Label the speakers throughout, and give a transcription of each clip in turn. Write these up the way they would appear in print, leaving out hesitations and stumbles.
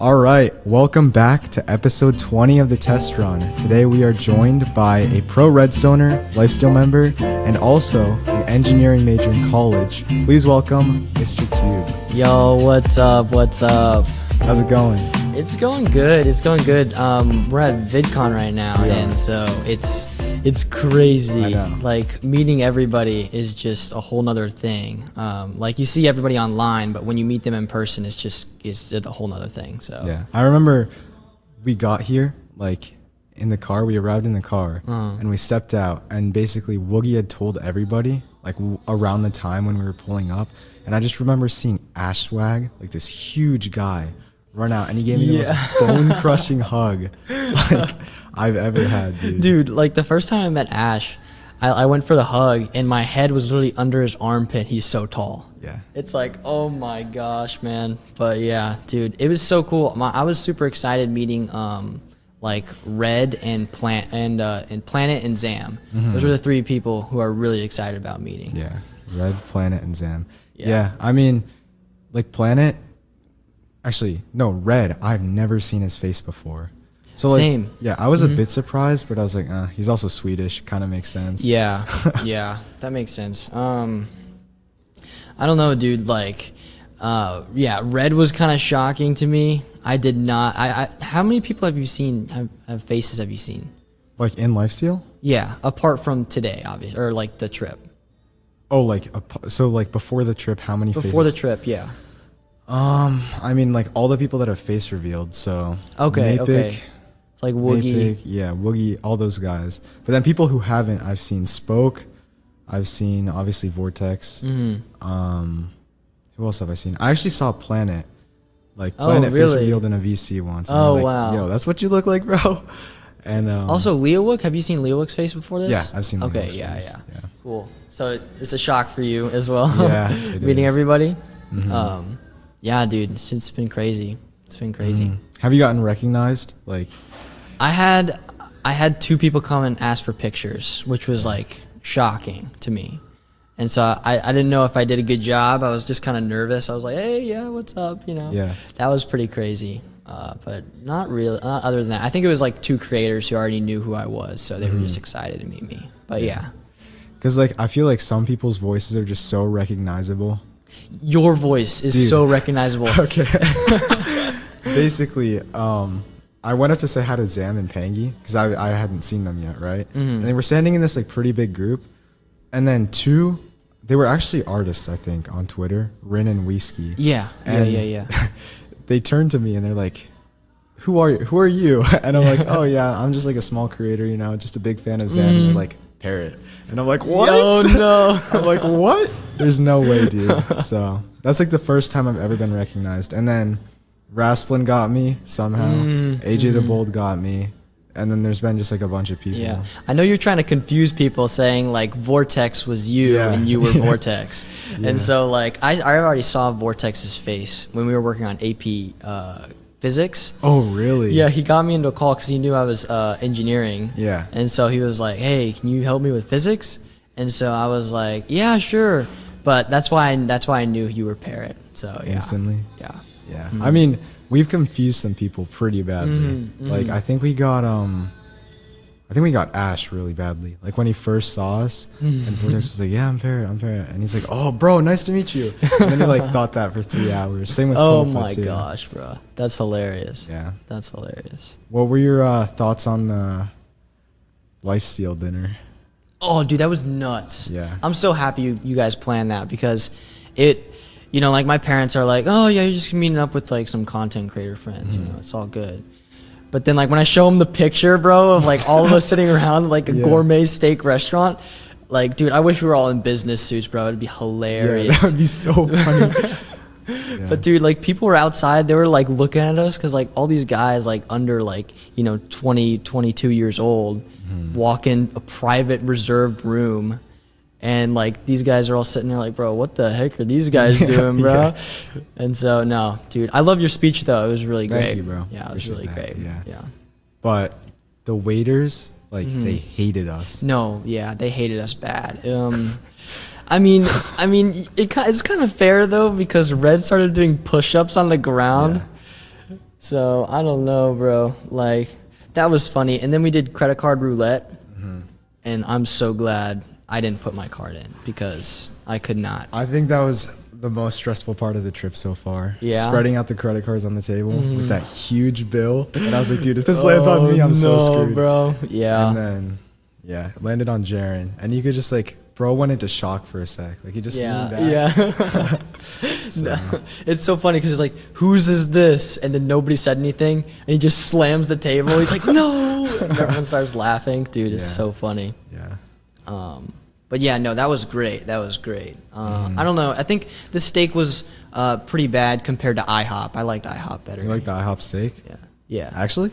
Speaker 1: All right, welcome back to episode 20 of the test run. Today we are joined by a pro redstoner, LifeSteal member, and also an engineering major in college. Please welcome MrCube.
Speaker 2: Yo, what's up? What's up?
Speaker 1: How's it going?
Speaker 2: It's going good. It's going good. We're at VidCon right now, and so it's crazy.
Speaker 1: I know.
Speaker 2: Like meeting everybody is just a whole nother thing. Like you see everybody online, but when you meet them in person, it's a whole nother thing. So
Speaker 1: Yeah, I remember we got here like in the car. We arrived in the car and we stepped out, and basically Woogie had told everybody like around the time when we were pulling up, and I just remember seeing Ash Swag, like this huge guy, run out, and he gave me the most bone-crushing hug like I've ever had, dude.
Speaker 2: Dude, like the first time I met Ash, I went for the hug, and my head was literally under his armpit. He's so tall.
Speaker 1: Yeah.
Speaker 2: It's like, oh my gosh, man. But yeah, dude, it was so cool. I was super excited meeting like Red and Planet and Zam. Those were the three people who are really excited about meeting.
Speaker 1: Yeah, Red, Planet, and Zam. Yeah, I mean, like Planet. Actually, no, Red. I've never seen his face before. So like,
Speaker 2: Same.
Speaker 1: Yeah, I was a bit surprised, but I was like, he's also Swedish. Kind of makes sense.
Speaker 2: Yeah, yeah, that makes sense. I don't know, dude. Like, yeah, Red was kind of shocking to me. I did not. How many people have you seen? Have faces have you seen?
Speaker 1: Like in LifeSteal?
Speaker 2: Yeah, apart from today, obviously, or like the trip.
Speaker 1: Oh, like so like before the trip, how many faces?
Speaker 2: Before the trip, yeah.
Speaker 1: I mean, like all the people that have face revealed. So
Speaker 2: Okay,
Speaker 1: Mapik,
Speaker 2: okay. It's like Woogie.
Speaker 1: Mapik, yeah, Woogie, all those guys. But then people who haven't, I've seen Spoke. I've seen obviously Vortex. Who else have I seen? I actually saw Planet. Like Planet face revealed in a VC once. And
Speaker 2: Oh,
Speaker 1: like,
Speaker 2: wow.
Speaker 1: Yo, that's what you look like, bro. And
Speaker 2: Also, Leowook. Have you seen Leowook's face before this?
Speaker 1: yeah, I've seen.
Speaker 2: Okay,
Speaker 1: Leo's
Speaker 2: yeah,
Speaker 1: face.
Speaker 2: yeah. Cool. So it's a shock for you as well.
Speaker 1: Yeah, it
Speaker 2: meeting
Speaker 1: is.
Speaker 2: everybody. Yeah, dude, it's been crazy. It's been crazy.
Speaker 1: Have you gotten recognized? Like,
Speaker 2: I had two people come and ask for pictures, which was like shocking to me. And so I didn't know if I did a good job. I was just kind of nervous. I was like, hey, yeah, what's up? You know,
Speaker 1: Yeah.
Speaker 2: That was pretty crazy. But not really, not other than that. I think it was like two creators who already knew who I was. So they were just excited to meet me. But yeah.
Speaker 1: because like I feel like some people's voices are just so recognizable.
Speaker 2: Your voice is so recognizable.
Speaker 1: Okay. Basically, I went up to say hi to Zam and Pangy because I hadn't seen them yet, right? And they were standing in this like pretty big group, and then they were actually artists, I think, on Twitter, Rin and Whiskey.
Speaker 2: Yeah, yeah.
Speaker 1: They turned to me and they're like, Who are you? And I'm like, oh yeah, I'm just like a small creator, you know, just a big fan of Zam. And they're like, Parrot. And I'm like, what?
Speaker 2: Oh no.
Speaker 1: I'm like, what? There's no way, dude. So that's like the first time I've ever been recognized. And then Rasplin got me somehow. AJ the Bold got me. And then there's been just like a bunch of people.
Speaker 2: Yeah, I know you're trying to confuse people saying like Vortex was you and you were Vortex. And so like I already saw Vortex's face when we were working on AP physics.
Speaker 1: Oh, really?
Speaker 2: Yeah, he got me into a call because he knew I was engineering.
Speaker 1: Yeah.
Speaker 2: And so he was like, hey, can you help me with physics? And so I was like, yeah, sure. But that's why I knew you were Parrot. So yeah.
Speaker 1: Instantly?
Speaker 2: Yeah.
Speaker 1: Yeah. I mean, we've confused some people pretty badly. Like I think we got Ash really badly. Like when he first saw us, and Vortex was like, "Yeah, I'm Parrot, and he's like, "Oh, bro, nice to meet you." And then he like thought that for 3 hours. Same with
Speaker 2: Oh
Speaker 1: Kofa,
Speaker 2: my
Speaker 1: too.
Speaker 2: gosh, bro, that's hilarious.
Speaker 1: Yeah.
Speaker 2: That's hilarious.
Speaker 1: What were your thoughts on the LifeSteal dinner?
Speaker 2: Oh, dude, that was nuts.
Speaker 1: Yeah.
Speaker 2: I'm so happy you guys planned that because it, you know, like my parents are like, oh yeah, you're just meeting up with like some content creator friends, you know, it's all good. But then like when I show them the picture, bro, of like all of us sitting around like a gourmet steak restaurant, like, dude, I wish we were all in business suits, bro. It'd be hilarious.
Speaker 1: Yeah, that would be so funny.
Speaker 2: But dude, like people were outside, they were like looking at us because like all these guys like under like, you know, 20, 22 years old walk in a private reserved room, and like these guys are all sitting there like, bro, what the heck are these guys doing, bro? Yeah. And so no, dude, I love your speech though. It was really great.
Speaker 1: Thank you, bro.
Speaker 2: Yeah, it was really great. Yeah.
Speaker 1: But the waiters, like they hated us.
Speaker 2: No, yeah, they hated us bad. I mean, it's kind of fair though because Red started doing push-ups on the ground. So I don't know, bro. Like that was funny. And then we did credit card roulette, and I'm so glad I didn't put my card in because I could not.
Speaker 1: I think that was the most stressful part of the trip so far.
Speaker 2: Yeah.
Speaker 1: Spreading out the credit cards on the table with that huge bill. And I was like, dude, if this lands on me, I'm so screwed.
Speaker 2: Bro. Yeah.
Speaker 1: And then, it landed on Jaren. And you could just like, bro went into shock for a sec. Like he just leaned back.
Speaker 2: Yeah.
Speaker 1: So.
Speaker 2: It's so funny because it's like, whose is this? And then nobody said anything. And he just slams the table. He's like, no. And everyone starts laughing. Dude, it's so funny.
Speaker 1: Yeah.
Speaker 2: But yeah, no, that was great. That was great. I don't know. I think the steak was pretty bad compared to IHOP. I liked IHOP better.
Speaker 1: You like the IHOP steak?
Speaker 2: Yeah. Yeah.
Speaker 1: Actually?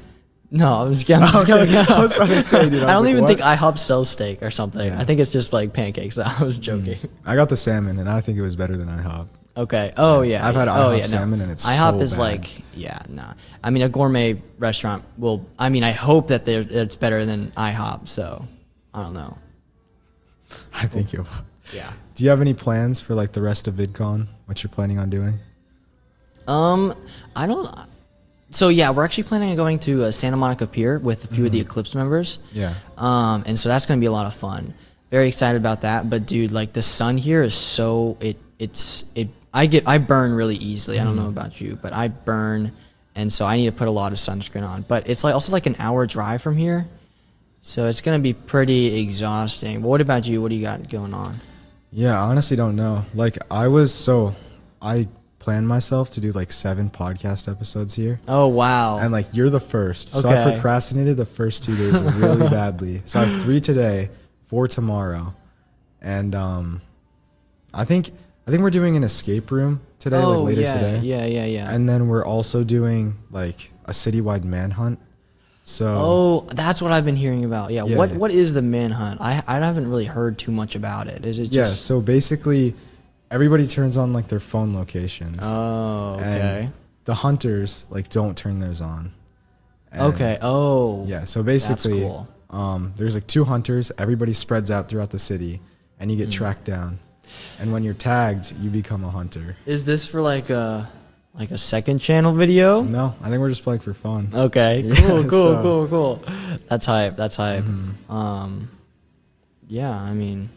Speaker 2: No, I'm just kidding.
Speaker 1: I was about to say, dude.
Speaker 2: I don't even think IHOP sells steak or something.
Speaker 1: Yeah.
Speaker 2: I think it's just like pancakes. I was joking.
Speaker 1: I got the salmon, and I think it was better than IHOP.
Speaker 2: Okay. Oh yeah.
Speaker 1: I've had IHOP salmon, and it's
Speaker 2: IHOP
Speaker 1: so
Speaker 2: is
Speaker 1: bad.
Speaker 2: like, nah. I mean, a gourmet restaurant will. I mean, I hope that it's better than IHOP. So, I don't know.
Speaker 1: I think you'll.
Speaker 2: Yeah.
Speaker 1: Do you have any plans for like the rest of VidCon? What you're planning on doing?
Speaker 2: I don't. So yeah, we're actually planning on going to Santa Monica Pier with a few of the Eclipse members.
Speaker 1: Yeah.
Speaker 2: And so that's gonna be a lot of fun. Very excited about that. But dude, like the sun here is so I burn really easily. I don't know about you, but I burn, and so I need to put a lot of sunscreen on. But it's like also like an hour drive from here, so it's gonna be pretty exhausting. But what about you? What do you got going on?
Speaker 1: Yeah, I honestly don't know. Like I planned myself to do like 7 podcast episodes here.
Speaker 2: Oh wow.
Speaker 1: And like you're the first. So I procrastinated the first 2 days really badly. So I have 3 today, 4 tomorrow. And I think we're doing an escape room today, like later today.
Speaker 2: Yeah.
Speaker 1: And then we're also doing like a citywide manhunt. So
Speaker 2: Oh, that's what I've been hearing about. Yeah.
Speaker 1: Yeah.
Speaker 2: What is the manhunt? I haven't really heard too much about it. Is it just
Speaker 1: so basically everybody turns on like their phone locations.
Speaker 2: Oh, okay.
Speaker 1: And the hunters like don't turn theirs on. And
Speaker 2: Okay. Oh.
Speaker 1: Yeah, so basically
Speaker 2: That's cool.
Speaker 1: There's like 2 hunters, everybody spreads out throughout the city and you get tracked down. And when you're tagged, you become a hunter.
Speaker 2: Is this for like a second channel video?
Speaker 1: No, I think we're just playing for fun.
Speaker 2: Okay.
Speaker 1: Yeah,
Speaker 2: Cool. That's hype. Yeah, I mean.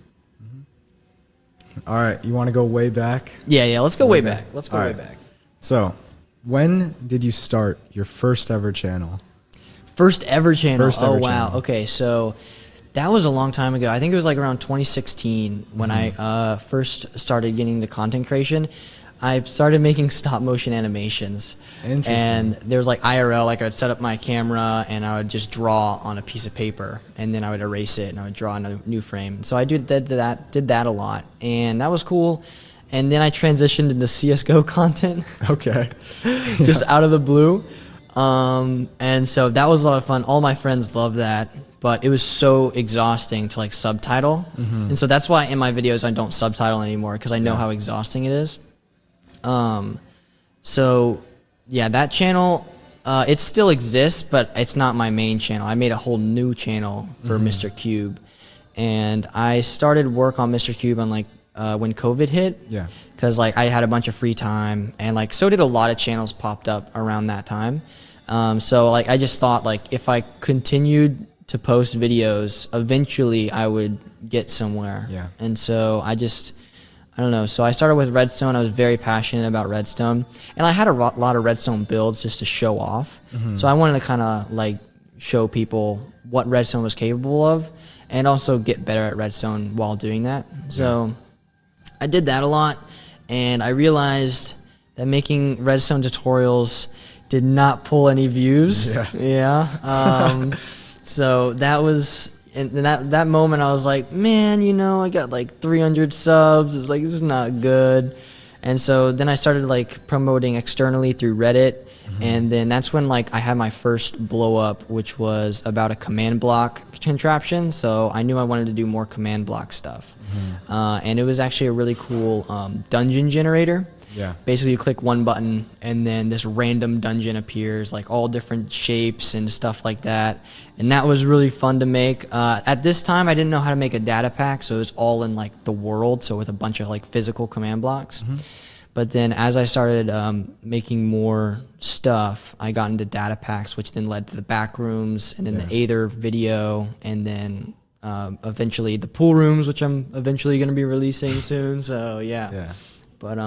Speaker 1: All right, you want to go way back?
Speaker 2: Yeah, let's go way back. Let's go
Speaker 1: All
Speaker 2: way
Speaker 1: right.
Speaker 2: back.
Speaker 1: So, when did you start your first ever channel?
Speaker 2: First ever channel.
Speaker 1: First ever
Speaker 2: wow.
Speaker 1: channel.
Speaker 2: Okay, so that was a long time ago. I think it was like around 2016 when I first started getting into content creation. I started making stop motion animations.
Speaker 1: Interesting.
Speaker 2: And there was like IRL, like I would set up my camera and I would just draw on a piece of paper and then I would erase it and I would draw another new frame. So I did that a lot, and that was cool. And then I transitioned into CSGO content.
Speaker 1: Okay.
Speaker 2: Just out of the blue. And so that was a lot of fun. All my friends loved that, but it was so exhausting to like subtitle. And so that's why in my videos I don't subtitle anymore, because I know how exhausting it is. So yeah, that channel, it still exists, but it's not my main channel. I made a whole new channel for MrCube, and I started work on MrCube on like, when COVID hit.
Speaker 1: Yeah.
Speaker 2: Cause like I had a bunch of free time, and like, so did a lot of channels popped up around that time. So like, I just thought like if I continued to post videos, eventually I would get somewhere.
Speaker 1: Yeah.
Speaker 2: And so I don't know. So I started with redstone. I was very passionate about redstone, and I had a lot of redstone builds just to show off. So I wanted to kind of like show people what redstone was capable of, and also get better at redstone while doing that. So I did that a lot, and I realized that making redstone tutorials did not pull any views. So that was. And that moment I was like, man, I got like 300 subs. It's like, this is not good. And so then I started like promoting externally through Reddit. And then that's when like I had my first blow up, which was about a command block contraption. So I knew I wanted to do more command block stuff. And it was actually a really cool dungeon generator.
Speaker 1: Yeah.
Speaker 2: Basically, you click one button and then this random dungeon appears, like all different shapes and stuff like that. And that was really fun to make. At this time, I didn't know how to make a data pack, so it was all in like the world, so with a bunch of like physical command blocks. But then as I started making more stuff, I got into data packs, which then led to the back rooms, and then the Aether video, and then eventually the pool rooms, which I'm eventually going to be releasing soon. So yeah. But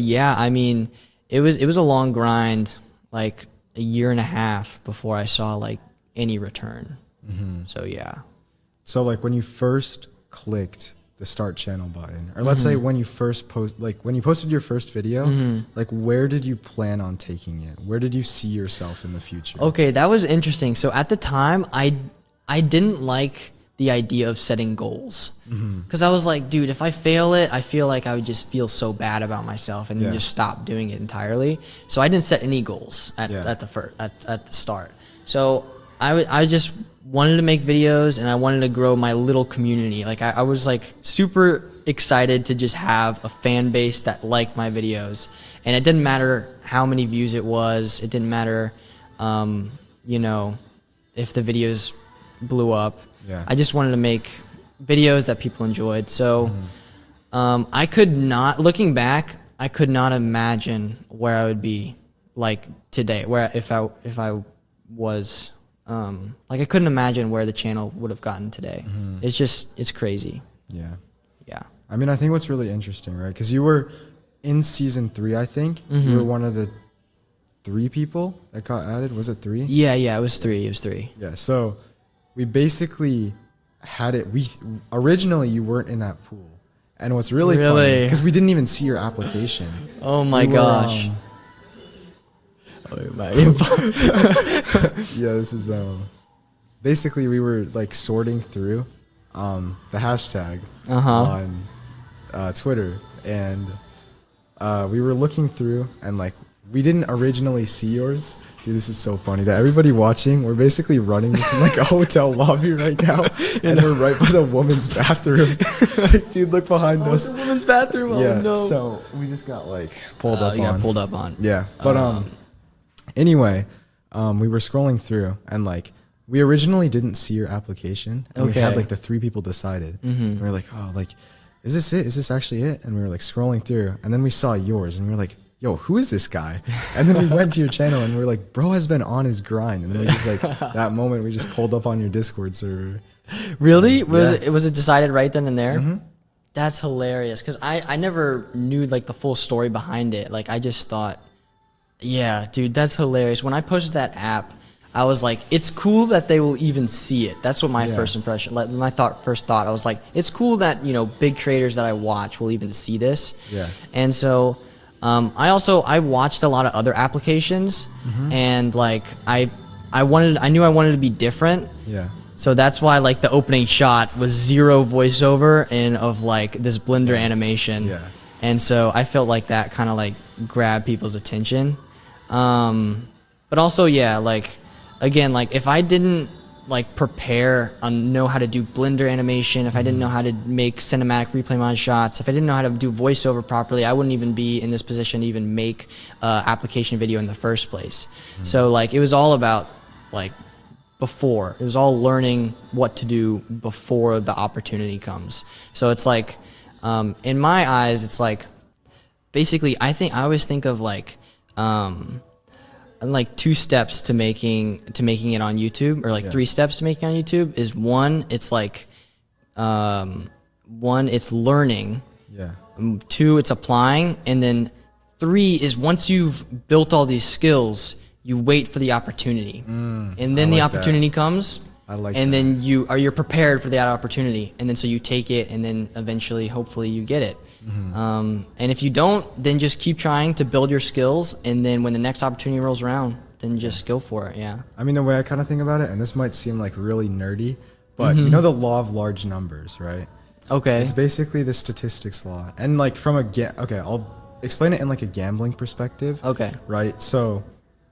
Speaker 2: yeah, I mean, it was a long grind, like a year and a half before I saw like any return. So yeah.
Speaker 1: So like when you first clicked the start channel button, or let's say when you first when you posted your first video, like where did you plan on taking it? Where did you see yourself in the future?
Speaker 2: Okay, that was interesting. So at the time, I didn't like the idea of setting goals, because I was like, dude, if I fail it, I feel like I would just feel so bad about myself and then just stop doing it entirely. So I didn't set any goals at the start. So I just wanted to make videos, and I wanted to grow my little community. Like I was like super excited to just have a fan base that liked my videos, and it didn't matter how many views it was. It didn't matter, you know, if the videos blew up. I just wanted to make videos that people enjoyed. So I could not, looking back, I could not imagine where I would be like today, where if I was like, I couldn't imagine where the channel would have gotten today. It's crazy. Yeah. I
Speaker 1: mean, I think what's really interesting, right? Because you were in season 3, I think. You were one of the 3 people that got added. Was it 3?
Speaker 2: Yeah, it was 3.
Speaker 1: Yeah, so we basically had it. Originally you weren't in that pool, and what's really funny, because we didn't even see your application.
Speaker 2: Oh my gosh.
Speaker 1: Yeah, this is basically we were like sorting through the hashtag on Twitter, and we were looking through, and like we didn't originally see yours. Dude, this is so funny that everybody watching, we're basically running this in like a hotel lobby right now, and we're right by the woman's bathroom. Like, dude, look behind us.
Speaker 2: The woman's bathroom. Oh no.
Speaker 1: So we just got like pulled up on. Yeah, but anyway, we were scrolling through, and like we originally didn't see your application, and we had like the 3 people decided. And we were like, oh, like, is this it? Is this actually it? And we were like scrolling through, and then we saw yours, and we were like, yo, who is this guy? And then we went to your channel, and we were like, bro has been on his grind. And then we just like, that moment, we just pulled up on your Discord server.
Speaker 2: Really? Was it decided right then and there? That's hilarious, because I never knew like the full story behind it. Like I just thought, yeah, dude, that's hilarious. When I posted that app, I was like, it's cool that they will even see it. That's what my first impression, like my first thought, I was like, it's cool that, you know, big creators that I watch will even see this. And so I watched a lot of other applications, and like I knew I wanted to be different. So that's why like the opening shot was 0 voiceover and of like this Blender animation. And so I felt like that kind of like grabbed people's attention. But also, like, again, like if I didn't like prepare on know how to do Blender animation, if I didn't know how to make cinematic replay mod shots, if I didn't know how to do voiceover properly, I wouldn't even be in this position to even make application video in the first place. So like it was all about like before. It was all learning what to do before the opportunity comes. So it's like in my eyes, it's like basically I always think of like 2 steps to making it on YouTube, or like 3 steps to making it on YouTube. Is 1, it's like 1, it's learning. 2, it's applying, and then 3 is once you've built all these skills, you wait for the opportunity, and then the opportunity comes. And then you're prepared for that opportunity, and then so you take it, and then eventually, hopefully, you get it. And if you don't, then just keep trying to build your skills, and then when the next opportunity rolls around, then just go for it. I
Speaker 1: mean, the way I kind of think about it, and this might seem like really nerdy, but you know the law of large numbers, right? It's basically the statistics law, and like from I'll explain it in like a gambling perspective. Right. So,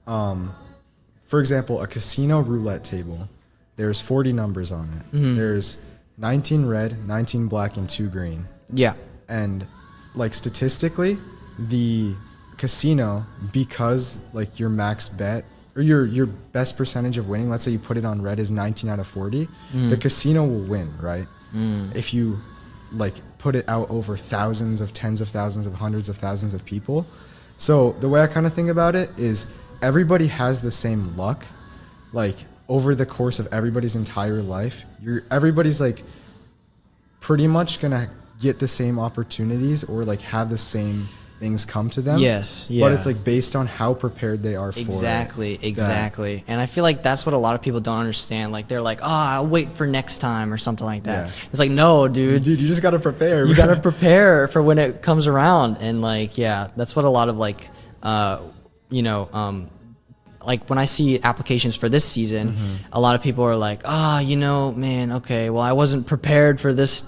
Speaker 1: for example, a casino roulette table. There's 40 numbers on it. There's 19 red, 19 black, and 2 green. And like statistically, the casino, because like your max bet or your best percentage of winning, let's say you put it on red is 19 out of 40, the casino will win, right? If you like put it out over thousands of tens of thousands of hundreds of thousands of people. So the way I kind of think about it is everybody has the same luck, like over the course of everybody's entire life. Everybody's like pretty much gonna get the same opportunities or like have the same things come to them.
Speaker 2: Yes, yeah.
Speaker 1: But it's like based on how prepared they are for
Speaker 2: exactly,
Speaker 1: it.
Speaker 2: Exactly. And I feel like that's what a lot of people don't understand. Like they're like, oh, I'll wait for next time or something like that. Yeah. It's like, no, dude.
Speaker 1: Dude, you just gotta prepare.
Speaker 2: You gotta prepare for when it comes around. And like, yeah, that's what a lot of like, like when I see applications for this season, a lot of people are like, man, okay, well, I wasn't prepared for this,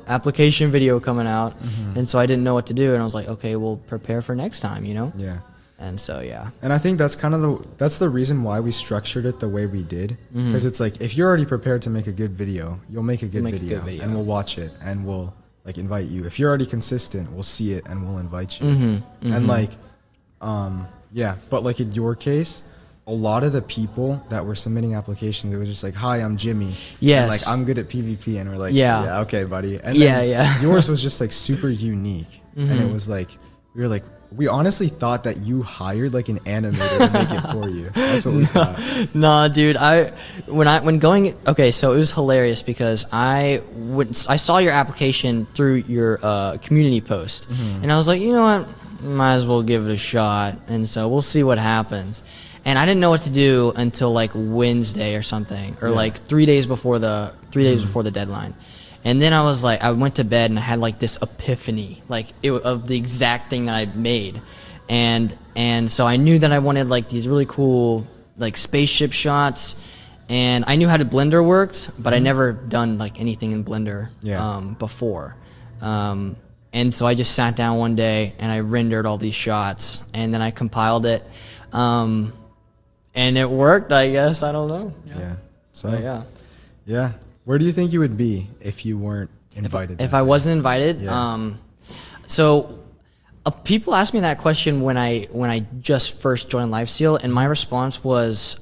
Speaker 2: application video coming out. And so I didn't know what to do. And I was like, okay, well, prepare for next time,
Speaker 1: Yeah.
Speaker 2: And so, yeah.
Speaker 1: And I think that's kind of that's the reason why we structured it the way we did. Because it's like, if you're already prepared to make a good video, you'll make a good video and we'll watch it and we'll like invite you. If you're already consistent, we'll see it and we'll invite you. And like, yeah, but like in your case, a lot of the people that were submitting applications, it was just like, hi, I'm Jimmy.
Speaker 2: Yes.
Speaker 1: And like, I'm good at PvP. And we're like,
Speaker 2: yeah,
Speaker 1: yeah, okay, buddy. And
Speaker 2: then
Speaker 1: yours was just like super unique. And it was like, we honestly thought that you hired like an animator to make it for you. That's what we thought.
Speaker 2: Nah, dude. So it was hilarious because I saw your application through your community post, and I was like, you know what, might as well give it a shot, and so we'll see what happens. And I didn't know what to do until like Wednesday or something, or like 3 days before the deadline. And then I was like, I went to bed and I had like this epiphany, like of the exact thing that I made. And so I knew that I wanted like these really cool like spaceship shots, and I knew how to Blender worked, but I never done like anything in Blender before. And so I just sat down one day and I rendered all these shots, and then I compiled it. And it worked, I guess. I don't know.
Speaker 1: Yeah. So
Speaker 2: yeah.
Speaker 1: Yeah. Where do you think you would be if you weren't invited?
Speaker 2: If I wasn't invited, people ask me that question when I just first joined LifeSteal, and my response was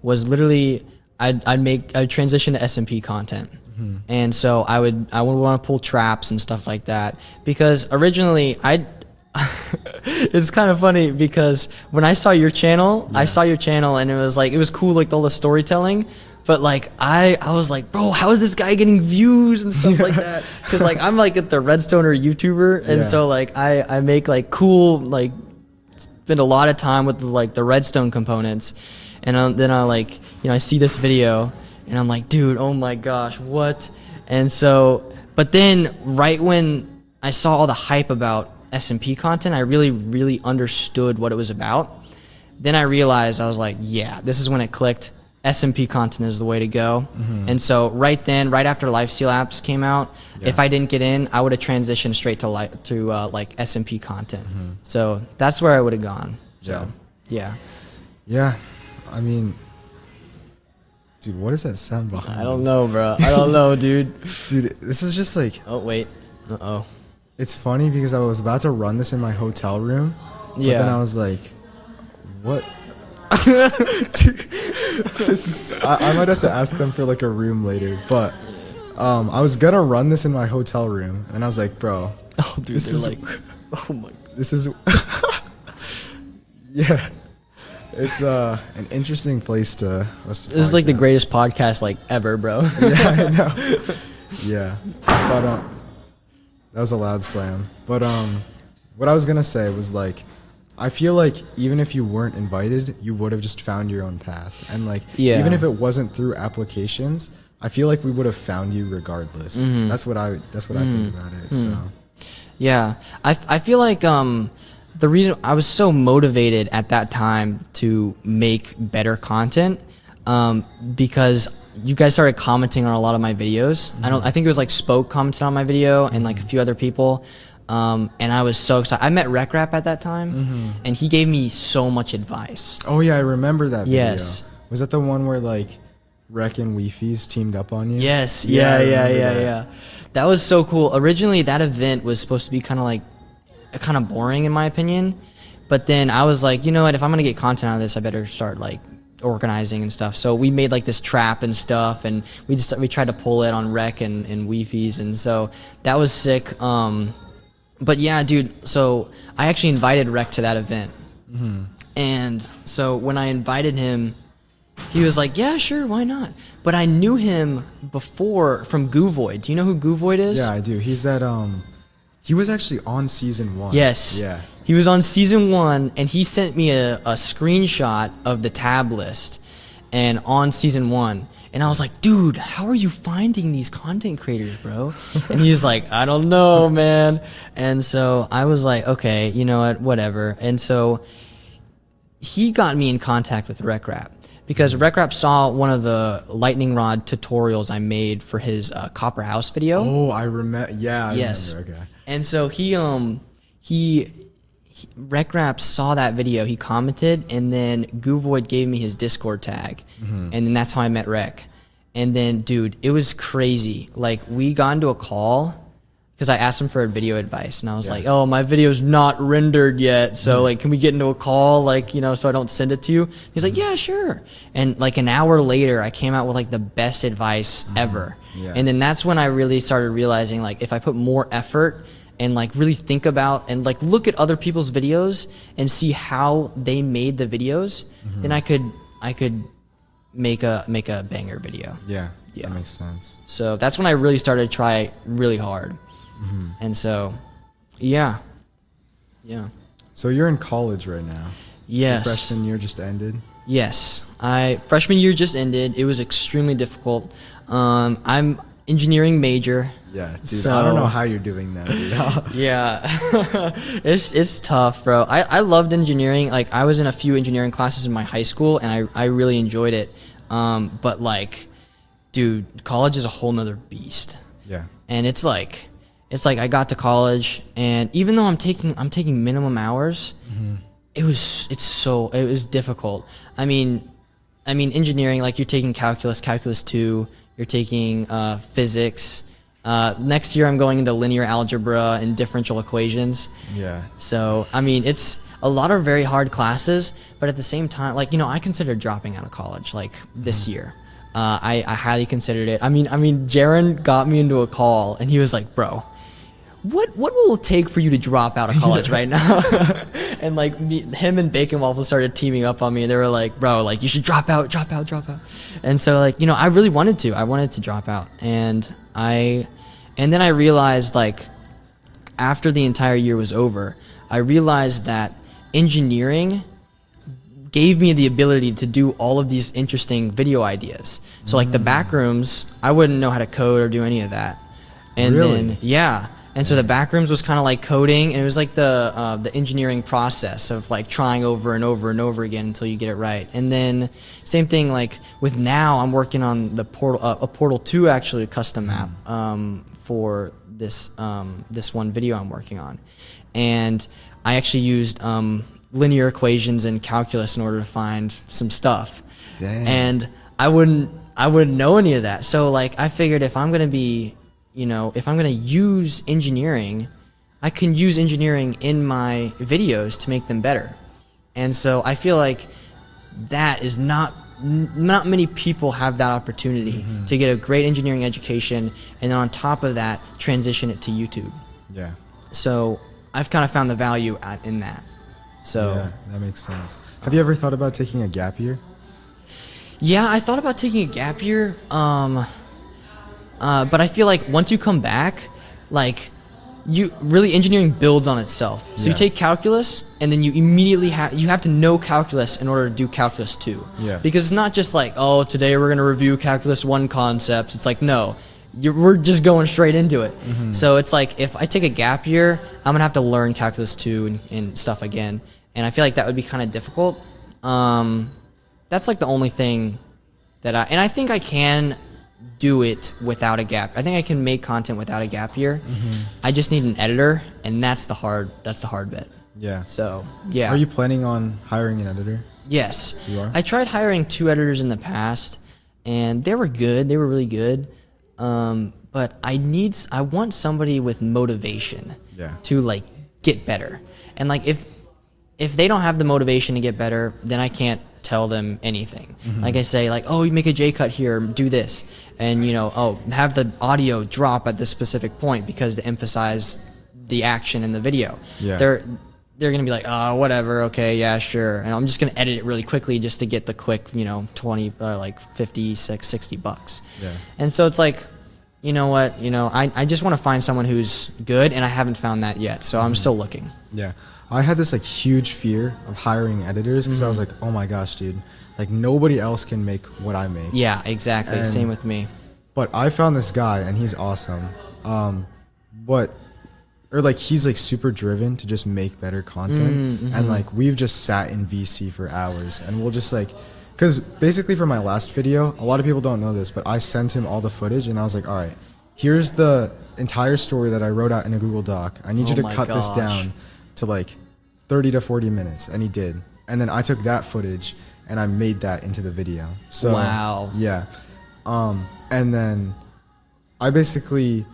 Speaker 2: literally I'd transition to SMP content. And so I would want to pull traps and stuff like that, because originally it's kind of funny because when I saw your channel, and it was cool, like all the storytelling. But like I was like, bro, how is this guy getting views and stuff like that? Because like I'm like the redstoner YouTuber, and so like I make like cool, like spend a lot of time with like the redstone components, and then I like I see this video and I'm like, dude, oh my gosh, what? And so, but then right when I saw all the hype about SMP content, I really understood what it was about. Then I realized, I was like, yeah, this is when it clicked. SMP content is the way to go. And so right after LifeSteal apps came out, if I didn't get in, I would have transitioned straight to like SMP content. So that's where I would have gone. So, yeah.
Speaker 1: I mean, dude, what is that sound behind?
Speaker 2: I don't know, bro. I don't know, dude.
Speaker 1: Dude, this is just like.
Speaker 2: Oh wait. Uh-oh.
Speaker 1: It's funny because I was about to run this in my hotel room. But then I was like, what? I might have to ask them for like a room later, but I was gonna run this in my hotel room, and I was like, bro,
Speaker 2: dude, this is like, oh my,
Speaker 1: this is yeah, it's an interesting place to. This
Speaker 2: is like the greatest podcast like ever, bro.
Speaker 1: Yeah, I know. Yeah, but that was a loud slam. But what I was gonna say was like, I feel like even if you weren't invited, you would have just found your own path. And like, even if it wasn't through applications, I feel like we would have found you regardless. That's what I think about it. So,
Speaker 2: yeah, I feel like the reason I was so motivated at that time to make better content, because you guys started commenting on a lot of my videos. I think it was like Spoke commented on my video and like a few other people. And I was so excited. I met RecRap at that time, and he gave me so much advice.
Speaker 1: Oh yeah, I remember that video.
Speaker 2: Yes.
Speaker 1: Was that the one where like Rec and Weefies teamed up on you?
Speaker 2: Yes. Yeah. That was so cool. Originally, that event was supposed to be kind of boring in my opinion. But then I was like, you know what? If I'm gonna get content out of this, I better start like organizing and stuff. So we made like this trap and stuff, and we tried to pull it on Rec and Wi-Fi's, and so that was sick. But yeah, dude, so I actually invited Rec to that event. And so when I invited him, he was like, yeah, sure, why not? But I knew him before from Goovoid. Do you know who Goovoid is?
Speaker 1: Yeah, I do. He's that, he was actually on season 1.
Speaker 2: Yes.
Speaker 1: Yeah.
Speaker 2: He was on season 1, and he sent me a screenshot of the tab list and on season 1. And I was like, dude, how are you finding these content creators, bro? And he was like, I don't know, man. And so I was like, okay, you know what, whatever. And so he got me in contact with RecRap because RecRap saw one of the lightning rod tutorials I made for his Copper House video.
Speaker 1: Oh, I remember. Yeah, I remember. Okay.
Speaker 2: And so RecRap saw that video, he commented, and then Goovoid gave me his Discord tag, and then that's how I met Rec. And then, dude, it was crazy. Like, we got into a call because I asked him for video advice, and I was like, oh, my video's not rendered yet, so like, can we get into a call, like, you know, so I don't send it to you? He's like, yeah, sure. And like an hour later, I came out with like the best advice ever. And then that's when I really started realizing, like, if I put more effort and like really think about and like look at other people's videos and see how they made the videos, then I could make a banger video.
Speaker 1: Yeah, that makes sense.
Speaker 2: So that's when I really started to try really hard. And so, yeah.
Speaker 1: So you're in college right now.
Speaker 2: Yes.
Speaker 1: Your freshman year just ended.
Speaker 2: Yes, freshman year just ended. It was extremely difficult. I'm engineering major.
Speaker 1: Yeah, dude,
Speaker 2: so,
Speaker 1: I don't know how you're doing that, dude.
Speaker 2: Yeah, it's tough, bro. I loved engineering. Like, I was in a few engineering classes in my high school, and I really enjoyed it. But like, dude, college is a whole nother beast.
Speaker 1: Yeah.
Speaker 2: And it's like I got to college, and even though I'm taking minimum hours, it was difficult. I mean engineering, like, you're taking calculus 2, you're taking physics. Next year I'm going into linear algebra and differential equations. Yeah. So, I mean, it's a lot of very hard classes, but at the same time, like, you know, I considered dropping out of college, like, this year. I highly considered it. I mean, Jaron got me into a call, and he was like, bro, what will it take for you to drop out of college right now? And like, him and Bacon Waffle started teaming up on me, and they were like, bro, like, you should drop out. And so, like, you know, I really wanted to drop out. And then I realized, like, after the entire year was over, I realized that engineering gave me the ability to do all of these interesting video ideas. So like the back rooms, I wouldn't know how to code or do any of that. And then, yeah. And so the back rooms was kind of like coding, and it was like the engineering process of like trying over and over and over again until you get it right. And then same thing, like with now, I'm working on the a Portal 2 actually custom map for this one video I'm working on, and I actually used linear equations and calculus in order to find some stuff. Dang. And I wouldn't know any of that. So like, I figured if I'm gonna use engineering, I can use engineering in my videos to make them better. And so I feel like that is not many people have that opportunity to get a great engineering education, and then on top of that, transition it to YouTube. Yeah. So I've kind of found the value in that. So
Speaker 1: yeah, that makes sense. Have you ever thought about taking a gap year?
Speaker 2: Yeah, I thought about taking a gap year. But I feel like once you come back, like, engineering builds on itself. So you take calculus, and then you immediately have to know calculus in order to do calculus 2. Yeah. Because it's not just like, oh, today we're gonna review calculus 1 concepts. It's like, no, we're just going straight into it. So it's like, if I take a gap year, I'm gonna have to learn calculus 2 and stuff again, and I feel like that would be kind of difficult. That's like the only thing that I think I can do it without a gap. I think I can make content without a gap year. I just need an editor, and that's the hard bit. Yeah. So yeah.
Speaker 1: Are you planning on hiring an editor?
Speaker 2: Yes.
Speaker 1: You are?
Speaker 2: I tried hiring 2 editors in the past, and they were good. They were really good. But I want somebody with motivation to like get better. And like, if they don't have the motivation to get better, then I can't tell them anything. Like I say, like, oh, you make a J cut here, do this, and you know, oh, have the audio drop at this specific point because to emphasize the action in the video.
Speaker 1: Yeah.
Speaker 2: They're gonna be like, oh, whatever, okay, yeah, sure, and I'm just gonna edit it really quickly just to get the quick, you know, 20 like 56, $60.
Speaker 1: Yeah.
Speaker 2: And so it's like, you know what, you know, I just want to find someone who's good, and I haven't found that yet, so I'm still looking.
Speaker 1: Yeah. I had this like huge fear of hiring editors because I was like, oh my gosh, dude, like nobody else can make what I make.
Speaker 2: Yeah, exactly.
Speaker 1: And,
Speaker 2: same with me.
Speaker 1: But I found this guy and he's awesome. He's like super driven to just make better content. And like we've just sat in VC for hours and we'll just like, because basically for my last video, a lot of people don't know this, but I sent him all the footage and I was like, all right, here's the entire story that I wrote out in a Google Doc. I need you to cut this down to like 30 to 40 minutes. And he did. And then I took that footage and I made that into the video. So
Speaker 2: wow.
Speaker 1: Yeah. And then I basically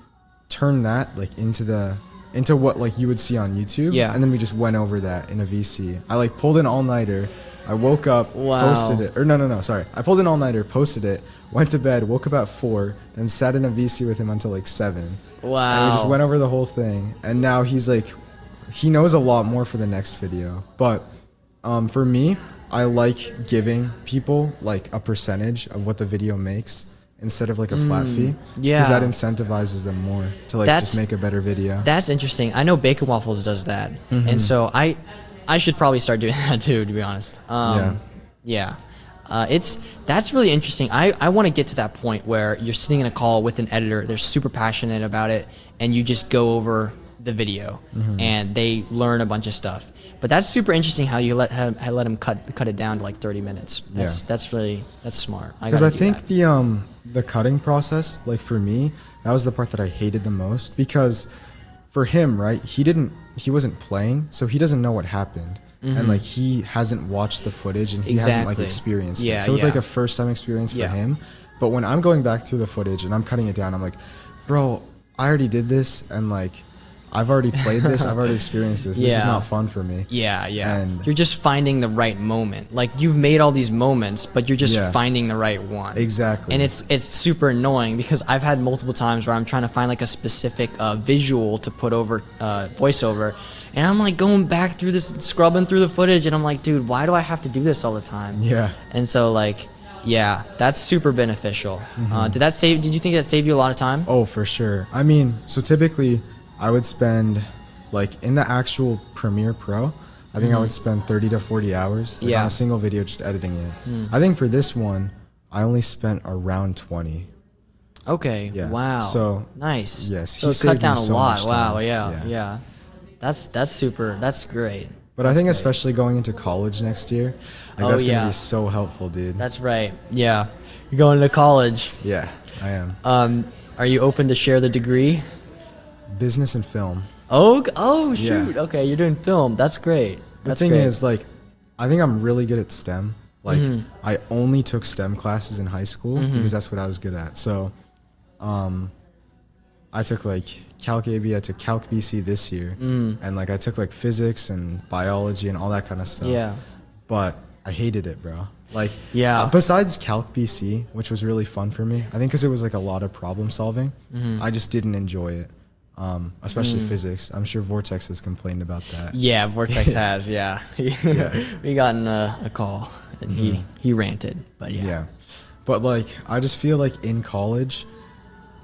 Speaker 1: turned that like into what like you would see on YouTube.
Speaker 2: Yeah.
Speaker 1: And then we just went over that in a VC. I like pulled an all-nighter. I woke up, posted it. Or no, sorry. I pulled an all-nighter, posted it, went to bed, woke up at 4, then sat in a VC with him until like 7.
Speaker 2: Wow.
Speaker 1: And we just went over the whole thing. And now he's like, he knows a lot more for the next video. But for me, I like giving people like a percentage of what the video makes instead of like a flat fee.
Speaker 2: Yeah.
Speaker 1: Because that incentivizes them more to like just make a better video.
Speaker 2: That's interesting. I know Bacon Waffles does that. And so I should probably start doing that too, to be honest. Yeah. That's really interesting. I want to get to that point where you're sitting in a call with an editor, they're super passionate about it, and you just go over the video and they learn a bunch of stuff. But that's super interesting how you let him cut it down to like 30 minutes. That's smart.
Speaker 1: Because I think the cutting process, like for me, that was the part that I hated the most, because for him, right, he wasn't playing, so he doesn't know what happened. And like he hasn't watched the footage and he hasn't like experienced it. So it's like a first time experience for him. But when I'm going back through the footage and I'm cutting it down, I'm like, bro, I already did this, and like I've already played this, I've already experienced this. This is not fun for me.
Speaker 2: And you're just finding the right moment. Like you've made all these moments, but you're just finding the right one.
Speaker 1: Exactly.
Speaker 2: And it's super annoying because I've had multiple times where I'm trying to find like a specific visual to put over voiceover, and I'm like going back through this, scrubbing through the footage, and I'm like, dude, why do I have to do this all the time?
Speaker 1: Yeah.
Speaker 2: And so like, yeah, that's super beneficial. Did you think that saved you a lot of time?
Speaker 1: Oh, for sure. I mean, so typically I would spend, like, in the actual Premiere Pro, I think I would spend 30 to 40 hours on a single video just editing it. I think for this one, I only spent around 20.
Speaker 2: Okay.
Speaker 1: Yeah.
Speaker 2: Wow.
Speaker 1: So
Speaker 2: nice.
Speaker 1: Yes.
Speaker 2: So it cut down a lot. Wow. Yeah. That's super. That's great.
Speaker 1: But I think especially going into college next year, like that's gonna be so helpful, dude.
Speaker 2: That's right. Yeah. You're going to college.
Speaker 1: Yeah, I am.
Speaker 2: Are you open to share the degree?
Speaker 1: Business and film.
Speaker 2: Oh shoot. Yeah. Okay, you're doing film. That's great.
Speaker 1: The thing is, like, I think I'm really good at STEM. Like, I only took STEM classes in high school because that's what I was good at. So, I took like Calc AB, I took Calc BC this year, and like I took like physics and biology and all that kind of stuff. Yeah. But I hated it, bro. Like, besides Calc BC, which was really fun for me, I think because it was like a lot of problem solving, I just didn't enjoy it. Especially physics. I'm sure Vortex has complained about that.
Speaker 2: Yeah, Vortex has. Yeah. We got a call and he ranted, but yeah.
Speaker 1: But like, I just feel like in college,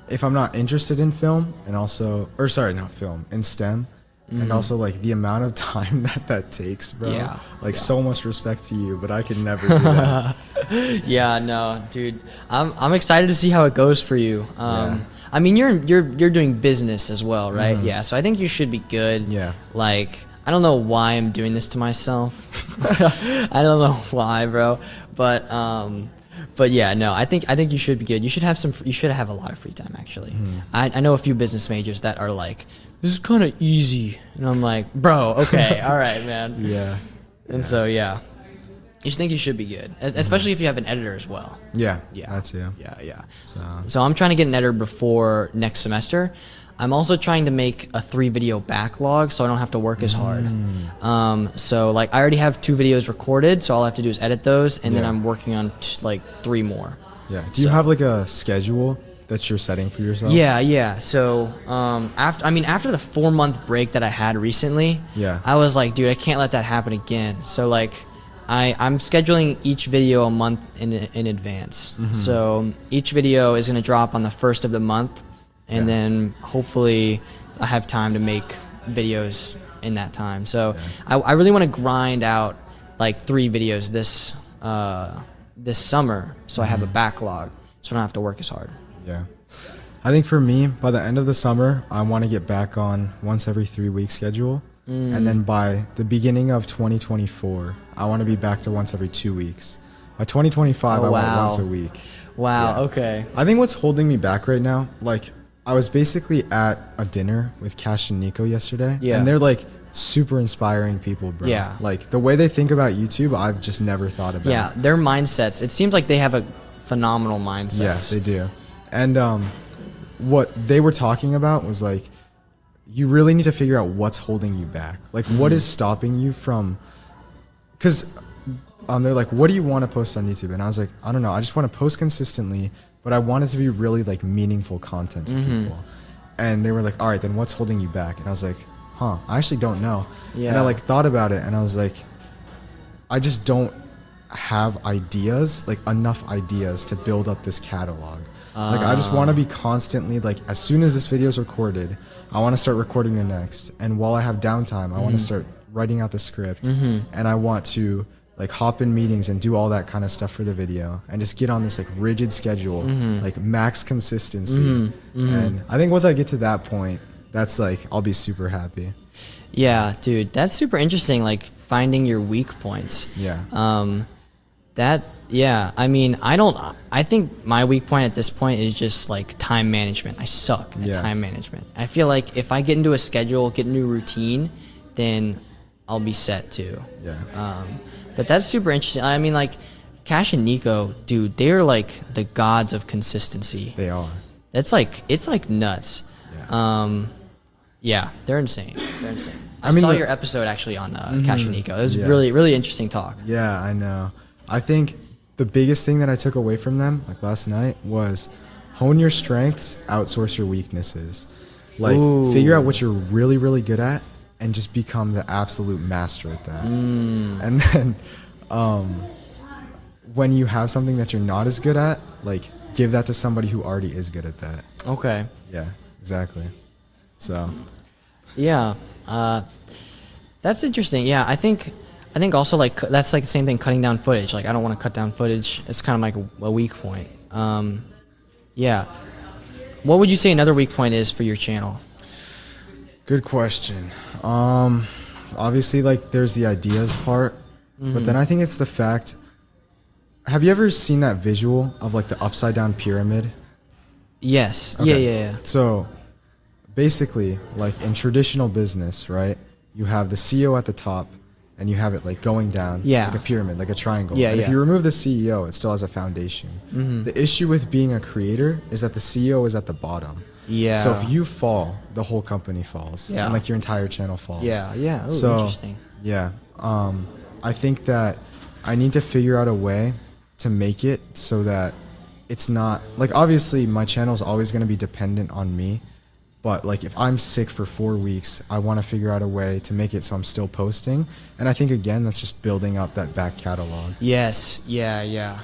Speaker 1: if I'm not interested in film and also, or sorry, not film, in STEM, and also like the amount of time that takes, bro. Yeah. Like so much respect to you, but I could never do that.
Speaker 2: Yeah, no, dude. I'm excited to see how it goes for you. I mean, you're doing business as well, right? Yeah. So I think you should be good. Yeah. Like, I don't know why I'm doing this to myself. I don't know why, bro. But yeah, no, I think you should be good. You should have a lot of free time, actually. I know a few business majors that are like, this is kind of easy, and I'm like, bro, okay, all right, man. Yeah. And so yeah, you think you should be good, especially if you have an editor as well. Yeah. That too. Yeah. So I'm trying to get an editor before next semester. I'm also trying to make a 3-video backlog so I don't have to work as hard. So like I already have 2 videos recorded, so all I have to do is edit those, and then I'm working on like 3 more.
Speaker 1: Yeah. Do you have like a schedule that you're setting for yourself?
Speaker 2: Yeah. So after the 4-month break that I had recently, I was like, dude, I can't let that happen again. So like I'm scheduling each video a month in advance. So each video is going to drop on the 1st of the month. And then hopefully I have time to make videos in that time. So I really want to grind out like 3 videos this summer, so I have a backlog, so I don't have to work as hard.
Speaker 1: Yeah. I think for me, by the end of the summer, I want to get back on once every 3-week schedule. And then by the beginning of 2024, I want to be back to once every 2 weeks. By 2025, I want once a week.
Speaker 2: Wow, okay.
Speaker 1: I think what's holding me back right now, like, I was basically at a dinner with Cash and Nico yesterday, and they're like super inspiring people, bro. Yeah. Like the way they think about YouTube, I've just never thought about.
Speaker 2: Yeah, their mindsets. It seems like they have a phenomenal mindset.
Speaker 1: Yes, they do. And what they were talking about was like, you really need to figure out what's holding you back. Like, what is stopping you from? Because they're like, what do you want to post on YouTube? And I was like, I don't know. I just want to post consistently. But I want it to be really like meaningful content to people. And they were like, all right, then what's holding you back? And I was like, I actually don't know. And I like thought about it, and I was like, I just don't have ideas, like enough ideas to build up this catalog. Like I just want to be constantly like, as soon as this video is recorded, I want to start recording the next. And while I have downtime, I want to start writing out the script. And I want to like hop in meetings and do all that kind of stuff for the video, and just get on this like rigid schedule, like max consistency. And I think once I get to that point, that's like, I'll be super happy.
Speaker 2: Yeah, dude, that's super interesting. Like finding your weak points.
Speaker 1: Yeah.
Speaker 2: I mean, I think my weak point at this point is just like time management. I suck at time management. I feel like if I get into a schedule, get into a routine, then I'll be set too.
Speaker 1: Yeah.
Speaker 2: But that's super interesting. I mean, like, Cash and Nico, dude, they're like the gods of consistency.
Speaker 1: They are.
Speaker 2: It's like nuts.
Speaker 1: Yeah.
Speaker 2: They're insane. I saw your episode actually on Cash and Nico. It was really, really interesting talk.
Speaker 1: Yeah, I know. I think the biggest thing that I took away from them, like last night, was hone your strengths, outsource your weaknesses. Like, figure out what you're really, really good at, and just become the absolute master at that. And then when you have something that you're not as good at, like, give that to somebody who already is good at that.
Speaker 2: Okay.
Speaker 1: Yeah, exactly. So.
Speaker 2: Yeah. That's interesting. Yeah, I think also like that's like the same thing, cutting down footage. Like I don't want to cut down footage. It's kind of like a weak point. Yeah. What would you say another weak point is for your channel?
Speaker 1: Good question. Obviously, like, there's the ideas part, but then I think it's the fact. Have you ever seen that visual of like the upside down pyramid?
Speaker 2: Yes.
Speaker 1: Okay.
Speaker 2: Yeah.
Speaker 1: So basically, like in traditional business, right? You have the CEO at the top, and you have it like going down, like a pyramid, like a triangle. And if you remove the CEO, it still has a foundation. The issue with being a creator is that the CEO is at the bottom. Yeah. So if you fall, the whole company falls. Yeah. And like your entire channel falls.
Speaker 2: Yeah. Ooh,
Speaker 1: so,
Speaker 2: interesting.
Speaker 1: Yeah. I think that I need to figure out a way to make it so that it's not like, obviously my channel is always going to be dependent on me, but like if I'm sick for 4 weeks, I want to figure out a way to make it so I'm still posting. And I think again, that's just building up that back catalog.
Speaker 2: Yes. Yeah.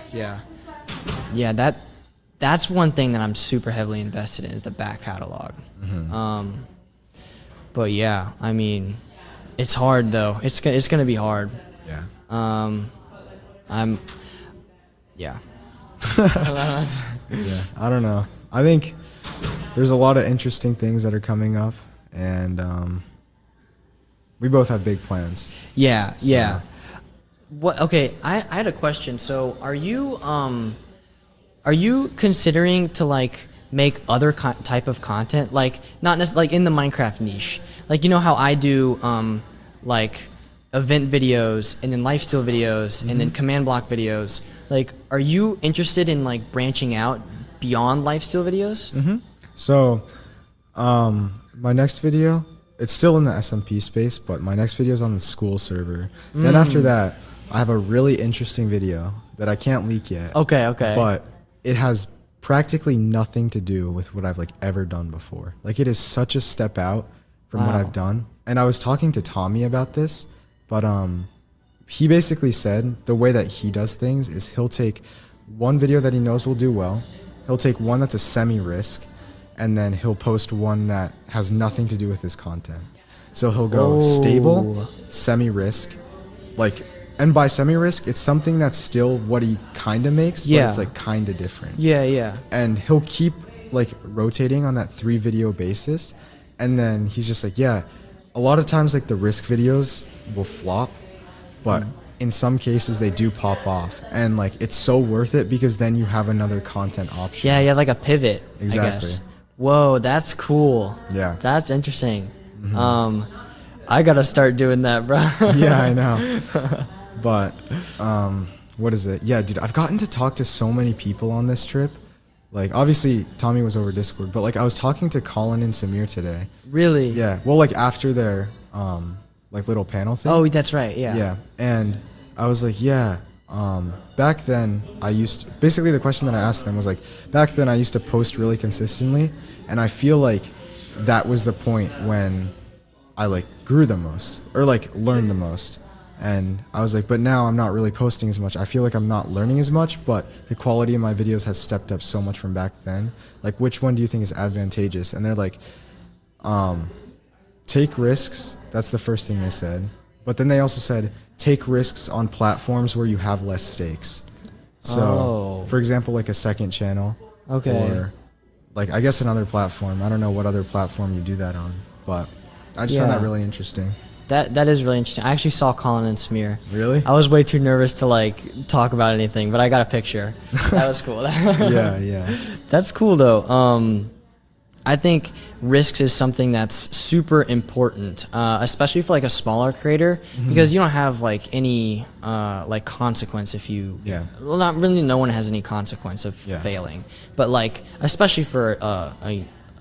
Speaker 2: That's one thing that I'm super heavily invested in, is the back catalog. But yeah, I mean, it's hard though. It's gonna be hard.
Speaker 1: Yeah.
Speaker 2: Yeah.
Speaker 1: Yeah. I don't know. I think there's a lot of interesting things that are coming up, and we both have big plans.
Speaker 2: Yeah. Yeah. What? Okay. I had a question. So, are you considering to like make other type of content, like not necessarily like in the Minecraft niche, like, you know how I do like event videos and then LifeSteal videos and then command block videos? Like, are you interested in like branching out beyond LifeSteal videos?
Speaker 1: So My next video, it's still in the SMP space, but my next video is on the school server. Then after that, I have a really interesting video that I can't leak yet.
Speaker 2: Okay.
Speaker 1: But it has practically nothing to do with what I've like ever done before. Like it is such a step out from what I've done. And I was talking to Tommy about this, but he basically said the way that he does things is he'll take one video that he knows will do well, he'll take one that's a semi-risk, and then he'll post one that has nothing to do with his content. So he'll go stable, semi-risk, like, and by semi-risk, it's something that's still what he kind of makes, but it's like kind of different.
Speaker 2: Yeah.
Speaker 1: And he'll keep like rotating on that 3 video basis. And then he's just like, yeah, a lot of times like the risk videos will flop, but in some cases they do pop off. And like, it's so worth it because then you have another content option.
Speaker 2: Yeah, you have like a pivot,
Speaker 1: Exactly.
Speaker 2: I guess. Whoa, that's cool.
Speaker 1: Yeah.
Speaker 2: That's interesting. I gotta start doing that, bro.
Speaker 1: Yeah, I know. But what is it? Yeah, dude, I've gotten to talk to so many people on this trip. Like, obviously, Tommy was over Discord, but like I was talking to Colin and Samir today.
Speaker 2: Really?
Speaker 1: Yeah. Well, like after their like little panel thing.
Speaker 2: Oh, that's right. Yeah.
Speaker 1: Yeah. And I was like, yeah. Back then, basically the question that I asked them was like, back then I used to post really consistently, and I feel like that was the point when I like grew the most or like learned the most. And I was like, but now I'm not really posting as much. I feel like I'm not learning as much, but the quality of my videos has stepped up so much from back then. Like, which one do you think is advantageous? And they're like, take risks. That's the first thing they said. But then they also said, take risks on platforms where you have less stakes. So, for example, like a second channel.
Speaker 2: Okay.
Speaker 1: Or like, I guess another platform. I don't know what other platform you do that on, but I just found that really interesting.
Speaker 2: That is really interesting. I actually saw Colin and Samir.
Speaker 1: Really?
Speaker 2: I was way too nervous to like talk about anything, but I got a picture. That was cool.
Speaker 1: Yeah.
Speaker 2: That's cool though. I think risks is something that's super important, especially for like a smaller creator, because you don't have like any like consequence if you.
Speaker 1: Yeah.
Speaker 2: Well, not really. No one has any consequence of failing, but like especially for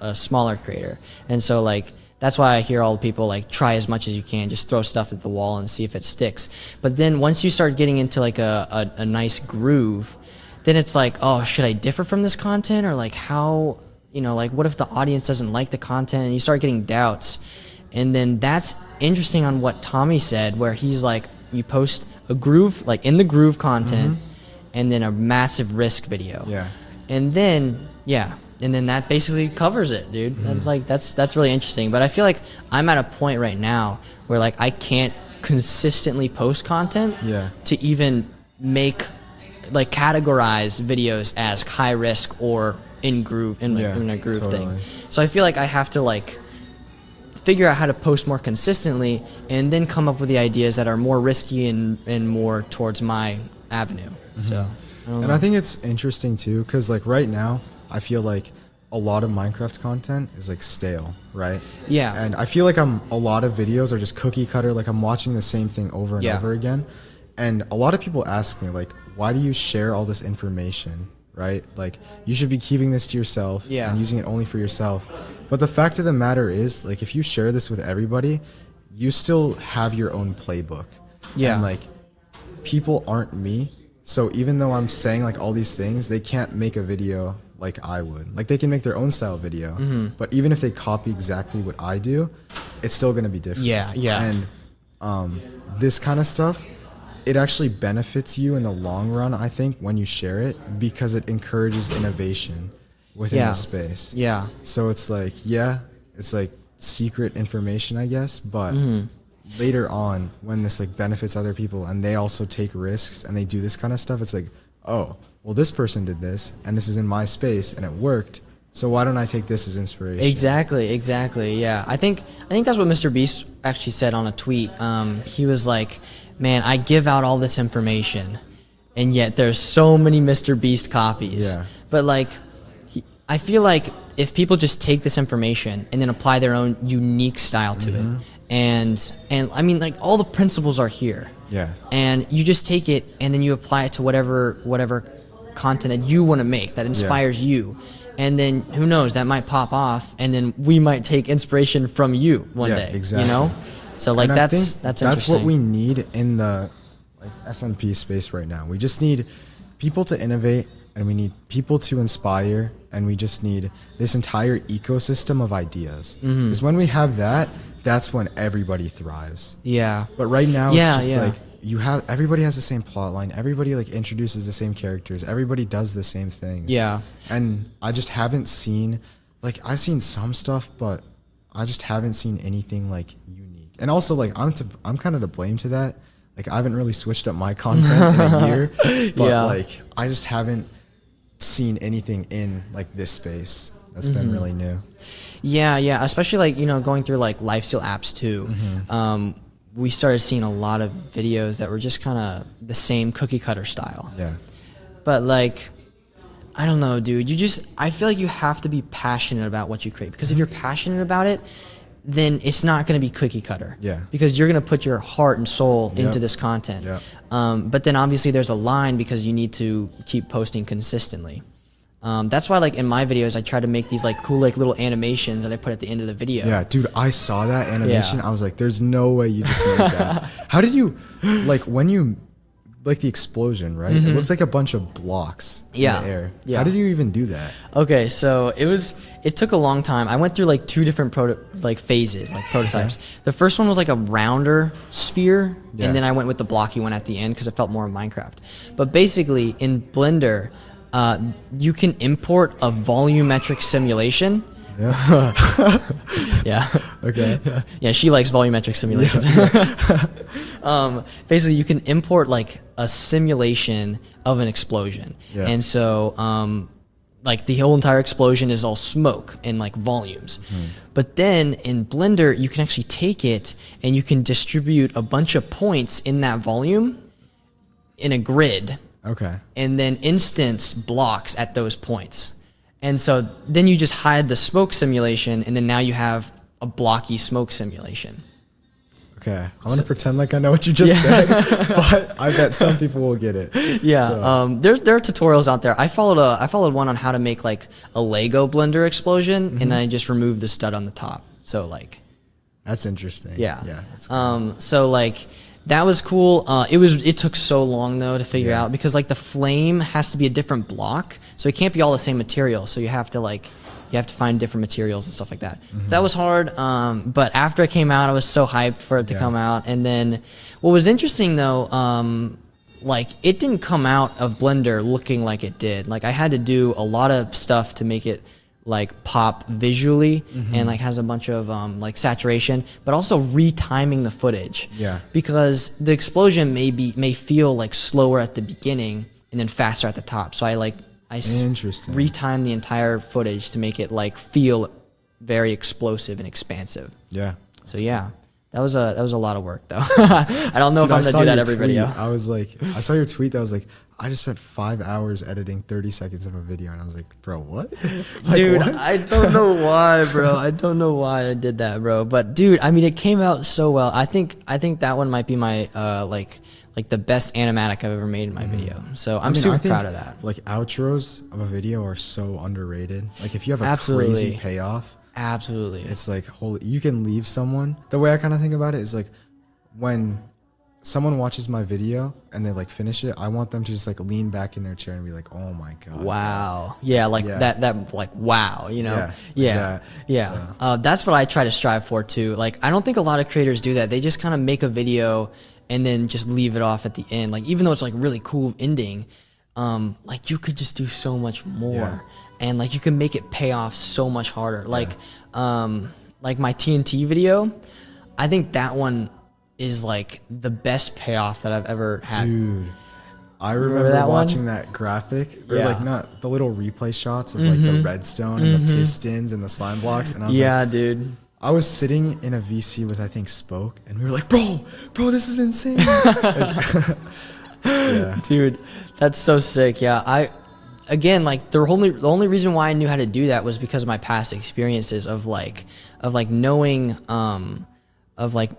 Speaker 2: a smaller creator, and so like. That's why I hear all the people like try as much as you can, just throw stuff at the wall and see if it sticks. But then once you start getting into like a nice groove, then it's like, oh, should I differ from this content? Or like how, you know, like what if the audience doesn't like the content, and you start getting doubts. And then that's interesting on what Tommy said, where he's like, you post a groove, like in the groove content, and then a massive risk video.
Speaker 1: Yeah.
Speaker 2: And then, and then that basically covers it, dude. That's like that's really interesting. But I feel like I'm at a point right now where like I can't consistently post content to even make like categorize videos as high risk or in groove in a groove thing. So I feel like I have to like figure out how to post more consistently and then come up with the ideas that are more risky and more towards my avenue. So I don't know.
Speaker 1: I think it's interesting too, because like right now I feel like a lot of Minecraft content is like stale, right?
Speaker 2: Yeah.
Speaker 1: And I feel like a lot of videos are just cookie cutter, like I'm watching the same thing over and over again. And a lot of people ask me like, why do you share all this information, right? Like you should be keeping this to yourself and using it only for yourself. But the fact of the matter is, like if you share this with everybody, you still have your own playbook. Yeah. And like people aren't me. So even though I'm saying like all these things, they can't make a video like I would. Like they can make their own style video, but even if they copy exactly what I do, it's still going to be different.
Speaker 2: Yeah.
Speaker 1: And this kind of stuff, it actually benefits you in the long run, I think, when you share it, because it encourages innovation within the space. Yeah. So it's like, it's like secret information, I guess, but later on when this like benefits other people and they also take risks and they do this kind of stuff, it's like, oh, well, this person did this, and this is in my space, and it worked. So why don't I take this as inspiration?
Speaker 2: Exactly. Yeah, I think that's what MrBeast actually said on a tweet. He was like, "Man, I give out all this information, and yet there's so many MrBeast copies." Yeah. But like, I feel like if people just take this information and then apply their own unique style to it, and I mean, like all the principles are here. Yeah. And you just take it and then you apply it to whatever content that you want to make that inspires you, and then who knows, that might pop off, and then we might take inspiration from you one day.
Speaker 1: Exactly.
Speaker 2: You know, so like that's
Speaker 1: that's what we need in the like SMP space right now. We just need people to innovate, and we need people to inspire, and we just need this entire ecosystem of ideas. Because when we have that, that's when everybody thrives.
Speaker 2: Yeah.
Speaker 1: But right now, it's just like everybody has the same plot line. Everybody like introduces the same characters. Everybody does the same things.
Speaker 2: Yeah.
Speaker 1: And I just haven't seen, like, I've seen some stuff, but I just haven't seen anything like unique. And also, like, I'm kind of to blame to that. Like, I haven't really switched up my content in a year, but like, I just haven't seen anything in like this space that's been really new.
Speaker 2: Yeah, especially like, you know, going through like LifeSteal apps too. We started seeing a lot of videos that were just kind of the same cookie cutter style.
Speaker 1: Yeah.
Speaker 2: But like, I don't know, dude. I feel like you have to be passionate about what you create, because if you're passionate about it, then it's not going to be cookie cutter.
Speaker 1: Yeah.
Speaker 2: Because you're going to put your heart and soul into this content. But then obviously there's a line, because you need to keep posting consistently. That's why, like, in my videos, I try to make these like cool like little animations that I put at the end of the video.
Speaker 1: Yeah, dude, I saw that animation. I was like, there's no way you just made that. How did you, like, when you, like the explosion, right? It looks like a bunch of blocks in the air. How did you even do that? Okay,
Speaker 2: so it took a long time. I went through like two different phases, like prototypes. The first one was like a rounder sphere, and then I went with the blocky one at the end because it felt more of Minecraft. But basically, in Blender, you can import a volumetric simulation. Okay. Yeah, she likes volumetric simulations. Basically, you can import like a simulation of an explosion, and so like the whole entire explosion is all smoke and like volumes. But then in Blender, you can actually take it and you can distribute a bunch of points in that volume in a grid.
Speaker 1: Okay.
Speaker 2: And then instance blocks at those points. And so then you just hide the smoke simulation, and then now you have a blocky smoke simulation.
Speaker 1: Okay. I'm going to pretend like I know what you just said, but I bet some people will get it.
Speaker 2: Yeah. So. There are tutorials out there. I followed one on how to make like a Lego Blender explosion, and I just removed the stud on the top. So like.
Speaker 1: That's interesting.
Speaker 2: Yeah.
Speaker 1: Yeah. That's cool.
Speaker 2: So like, that was cool. It took so long though to figure out, because like the flame has to be a different block, so it can't be all the same material. So you have to find different materials and stuff like that. So that was hard. But after it came out, I was so hyped for it to come out. And then what was interesting though, like it didn't come out of Blender looking like it did. Like I had to do a lot of stuff to make it like pop visually, and like has a bunch of like saturation, but also retiming the footage.
Speaker 1: Yeah.
Speaker 2: Because the explosion may feel like slower at the beginning and then faster at the top. So I retimed the entire footage to make it like feel very explosive and expansive.
Speaker 1: Yeah.
Speaker 2: So yeah. That was a lot of work though. I don't know if I'm gonna do that every video.
Speaker 1: I was like, I saw your tweet that was like, I just spent 5 hours editing 30 seconds of a video, and I was like, bro, what? Like,
Speaker 2: dude,
Speaker 1: what?
Speaker 2: I don't know why, bro. I don't know why I did that, bro. But dude, I mean, it came out so well. I think that one might be my like the best animatic I've ever made in my video. So I'm super proud of that.
Speaker 1: Like outros of a video are so underrated. Like if you have a crazy payoff.
Speaker 2: Absolutely.
Speaker 1: It's like, holy, you can leave someone. The way I kind of think about it is like when someone watches my video and they like finish it, I want them to just like lean back in their chair and be like, oh my God.
Speaker 2: Wow. Yeah. Like that like, wow, you know?
Speaker 1: Yeah.
Speaker 2: That's what I try to strive for too. Like, I don't think a lot of creators do that. They just kind of make a video and then just leave it off at the end. Like, even though it's like really cool ending, like you could just do so much more. And like you can make it pay off so much harder. Like my TNT video, I think that one is like the best payoff that I've ever had.
Speaker 1: Dude, I remember watching that graphic, or like not the little replay shots of like the redstone and the pistons and the slime blocks, and I was like,
Speaker 2: dude.
Speaker 1: I was sitting in a VC with I think Spoke, and we were like, bro, this is insane.
Speaker 2: Dude, that's so sick. Yeah, again, like the only reason why I knew how to do that was because of my past experiences of knowing of like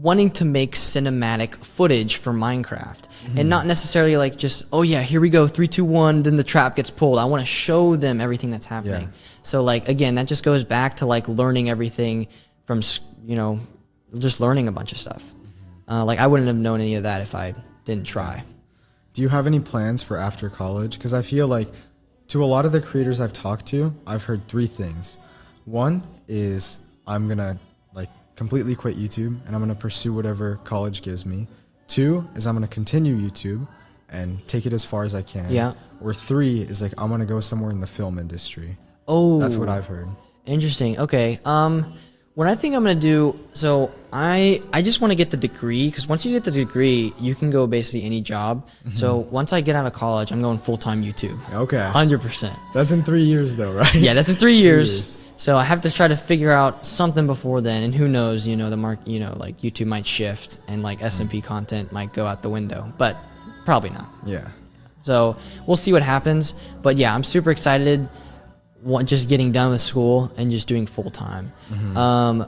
Speaker 2: wanting to make cinematic footage for Minecraft, and not necessarily like just, oh yeah, here we go, 3, 2, 1, then the trap gets pulled. I want to show them everything that's happening.
Speaker 1: Yeah.
Speaker 2: So like, again, that just goes back to like learning everything from, you know, just learning a bunch of stuff. Like I wouldn't have known any of that if I didn't try.
Speaker 1: Do you have any plans for after college? Because I feel like to a lot of the creators I've talked to, I've heard 3 things. One is I'm going to like completely quit YouTube and I'm going to pursue whatever college gives me. 2 is I'm going to continue YouTube and take it as far as I can.
Speaker 2: Yeah.
Speaker 1: Or 3 is like I'm going to go somewhere in the film industry.
Speaker 2: Oh,
Speaker 1: That's what I've heard.
Speaker 2: Interesting. Okay. What I think I'm gonna do, so I just want to get the degree, because once you get the degree, you can go basically any job. So once I get out of college, I'm going full-time YouTube.
Speaker 1: Okay.
Speaker 2: 100%.
Speaker 1: That's in 3 years though, right?
Speaker 2: Yeah, that's in 3 years. So I have to try to figure out something before then, and who knows, you know, like YouTube might shift and like SMP content might go out the window, but probably not.
Speaker 1: Yeah.
Speaker 2: So we'll see what happens. But yeah, I'm super excited. Just getting done with school and just doing full time.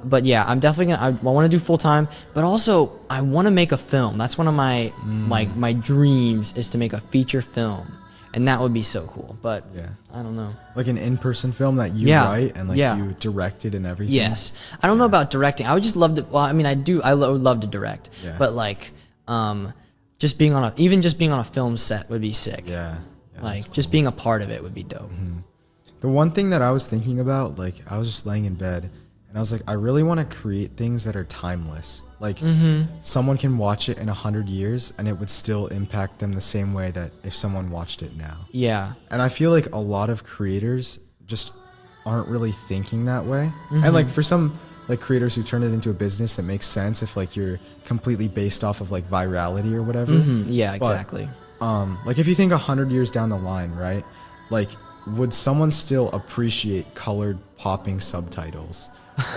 Speaker 2: But yeah, I'm definitely gonna. I want to do full time, but also I want to make a film. That's one of my like my dreams is to make a feature film, and that would be so cool. But
Speaker 1: Yeah.
Speaker 2: I don't know.
Speaker 1: Like an in-person film that you write and like you directed and everything.
Speaker 2: Yes, I don't know about directing. I would just love to. Well, I mean, I do. I would love to direct.
Speaker 1: Yeah.
Speaker 2: But like, just being on a film set would be sick.
Speaker 1: Yeah.
Speaker 2: Like just being a part of it would be dope.
Speaker 1: The one thing that I was thinking about, like I was just laying in bed and I was like, I really want to create things that are timeless. Like someone can watch it in 100 years and it would still impact them the same way that if someone watched it now.
Speaker 2: Yeah.
Speaker 1: And I feel like a lot of creators just aren't really thinking that way. And like for some like creators who turn it into a business, it makes sense if like you're completely based off of like virality or whatever.
Speaker 2: Yeah, exactly.
Speaker 1: But, like if you think 100 years down the line, right? Like would someone still appreciate colored popping subtitles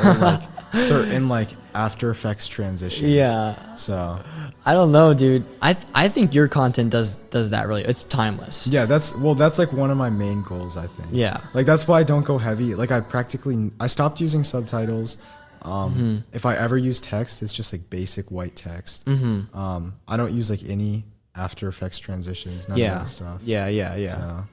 Speaker 1: or like certain like After Effects transitions?
Speaker 2: Yeah.
Speaker 1: So
Speaker 2: I don't know, dude. I think your content does that really. It's timeless.
Speaker 1: yeah, that's like one of my main goals, I think.
Speaker 2: Yeah.
Speaker 1: Like that's why I don't go heavy. Like I stopped using subtitles. If I ever use text, it's just like basic white text. I don't use like any After Effects transitions, none of that stuff.
Speaker 2: Yeah.
Speaker 1: So.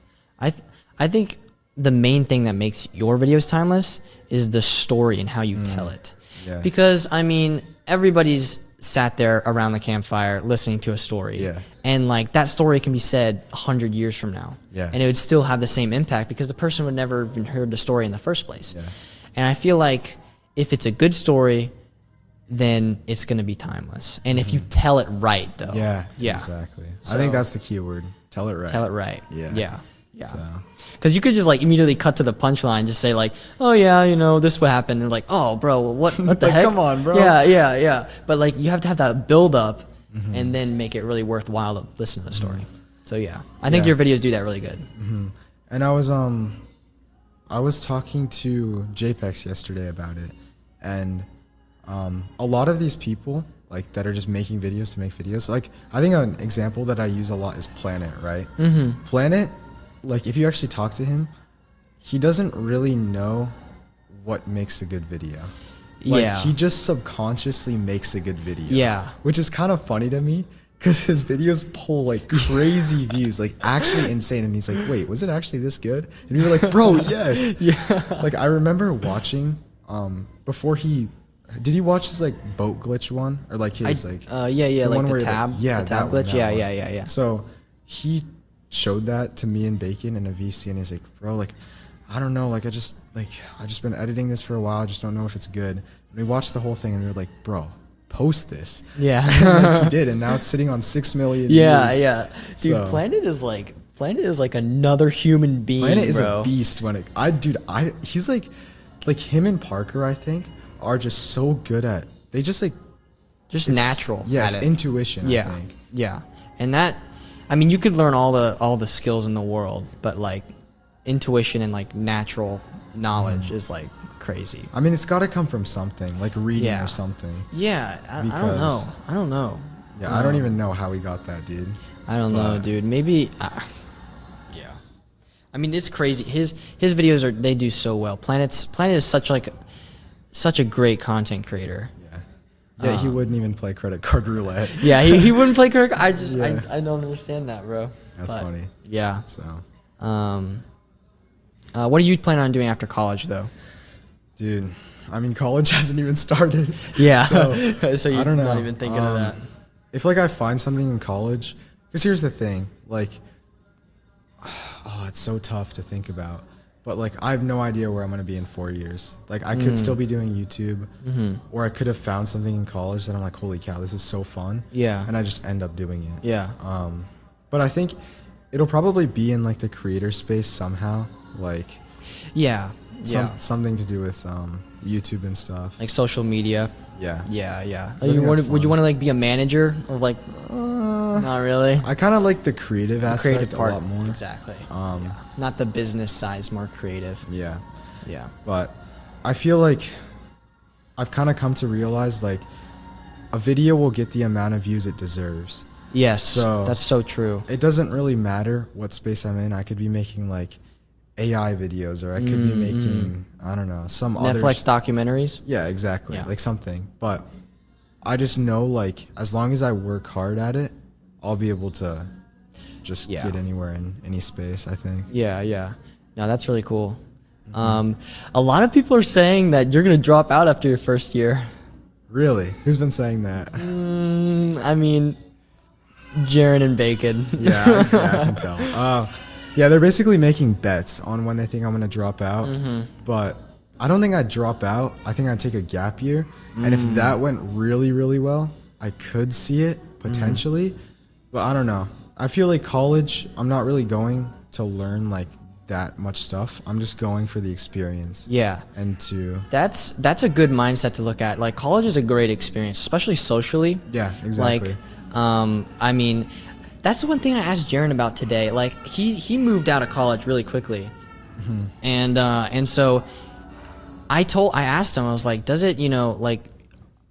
Speaker 2: I think the main thing that makes your videos timeless is the story and how you tell it.
Speaker 1: Yeah.
Speaker 2: Because I mean, everybody's sat there around the campfire listening to a story.
Speaker 1: Yeah.
Speaker 2: And like that story can be said 100 years from now.
Speaker 1: Yeah.
Speaker 2: And it would still have the same impact because the person would never even heard the story in the first place.
Speaker 1: Yeah.
Speaker 2: And I feel like if it's a good story, then it's going to be timeless. And if you tell it right though.
Speaker 1: Yeah.
Speaker 2: Yeah.
Speaker 1: Exactly.
Speaker 2: So,
Speaker 1: I think that's the key word. Tell it right.
Speaker 2: Tell it right.
Speaker 1: Yeah.
Speaker 2: Yeah.
Speaker 1: So.
Speaker 2: Because you could just like immediately cut to the punchline, just say like, "Oh yeah, you know this would happen," and like, "Oh bro, what the
Speaker 1: Like,
Speaker 2: heck?"
Speaker 1: come on, bro.
Speaker 2: Yeah. But like you have to have that build up, and then make it really worthwhile to listen to the story. So yeah, I think your videos do that really good.
Speaker 1: And I was talking to JPEX yesterday about it, and a lot of these people like that are just making videos to make videos. Like I think an example that I use a lot is Planet, right? Planet. Like if you actually talk to him, he doesn't really know what makes a good video. Like he just subconsciously makes a good video.
Speaker 2: Yeah.
Speaker 1: Which is kind of funny to me because his videos pull like crazy views, like actually insane. And he's like, wait, was it actually this good? And you're like, bro, yes.
Speaker 2: Yeah.
Speaker 1: Like I remember watching before did you watch his like boat glitch one or like his like
Speaker 2: like
Speaker 1: one
Speaker 2: the
Speaker 1: where
Speaker 2: tab,
Speaker 1: the
Speaker 2: tab
Speaker 1: one,
Speaker 2: glitch.
Speaker 1: that one.
Speaker 2: Yeah.
Speaker 1: So he showed that to me and Bacon in a VC, and he's like, bro, like I don't know, like I just been editing this for a while, I just don't know if it's good. And we watched the whole thing and we were like, bro, post this.
Speaker 2: Yeah.
Speaker 1: And like, he did, and now it's sitting on 6 million views.
Speaker 2: Yeah. Dude,
Speaker 1: So,
Speaker 2: Planet is like another human being.
Speaker 1: Planet is
Speaker 2: bro.
Speaker 1: a beast when it he's like him and Parker, I think, are just so good at just
Speaker 2: natural.
Speaker 1: Yeah,
Speaker 2: at
Speaker 1: it's
Speaker 2: it.
Speaker 1: intuition, I think.
Speaker 2: Yeah. And that, I mean, you could learn all the skills in the world, but like intuition and like natural knowledge is like crazy.
Speaker 1: I mean, it's got to come from something, like reading or something.
Speaker 2: Yeah, I don't know.
Speaker 1: Yeah, I don't even know how he got that, dude.
Speaker 2: I don't know, dude. Maybe. Yeah. I mean, it's crazy. His videos they do so well. Planet is such a great content creator.
Speaker 1: Yeah, he wouldn't even play credit card roulette.
Speaker 2: Yeah, he wouldn't play credit card.
Speaker 1: Yeah.
Speaker 2: I don't understand that, bro.
Speaker 1: That's funny.
Speaker 2: Yeah.
Speaker 1: So,
Speaker 2: what are you planning on doing after college, though?
Speaker 1: dude, I mean, college hasn't even started.
Speaker 2: Yeah.
Speaker 1: So
Speaker 2: you're
Speaker 1: I don't know.
Speaker 2: not even thinking of that.
Speaker 1: If like I find something in college, because here's the thing, like, oh, it's so tough to think about. But like, I have no idea where I'm gonna be in 4 years. Like, I could still be doing YouTube, or I could have found something in college that I'm like, holy cow, this is so fun.
Speaker 2: Yeah.
Speaker 1: And I just end up doing it.
Speaker 2: Yeah.
Speaker 1: But I think it'll probably be in like the creator space somehow, like
Speaker 2: Yeah.
Speaker 1: something to do with YouTube and stuff.
Speaker 2: Like social media.
Speaker 1: Yeah.
Speaker 2: Yeah.
Speaker 1: So I think that's
Speaker 2: Would you
Speaker 1: fun.
Speaker 2: want to like be a manager or like? Not really.
Speaker 1: I kind of like the creative aspect
Speaker 2: Creative part.
Speaker 1: a lot more.
Speaker 2: Exactly. Not the business side, more creative.
Speaker 1: Yeah.
Speaker 2: Yeah.
Speaker 1: But I feel like I've kind of come to realize like a video will get the amount of views it deserves.
Speaker 2: Yes.
Speaker 1: So
Speaker 2: that's so true.
Speaker 1: It doesn't really matter what space I'm in. I could be making like AI videos, or I could be making, I don't know, some other
Speaker 2: Netflix documentaries.
Speaker 1: Yeah, exactly.
Speaker 2: Yeah.
Speaker 1: Like something. But I just know like as long as I work hard at it, I'll be able to just get anywhere in any space, I think.
Speaker 2: Yeah. No, that's really cool. A lot of people are saying that you're gonna drop out after your first year.
Speaker 1: Really? Who's been saying that?
Speaker 2: I mean, Jaron and Bacon.
Speaker 1: Yeah, I can tell. Yeah, they're basically making bets on when they think I'm going to drop out. But I don't think I'd drop out. I think I'd take a gap year. And if that went really, really well, I could see it potentially. But I don't know. I feel like college, I'm not really going to learn like that much stuff. I'm just going for the experience.
Speaker 2: Yeah.
Speaker 1: And to...
Speaker 2: That's a good mindset to look at. Like, college is a great experience, especially socially.
Speaker 1: Yeah, exactly.
Speaker 2: Like, I mean... That's the one thing I asked Jaron about today. Like he moved out of college really quickly, and so I asked him, I was like, does it, like,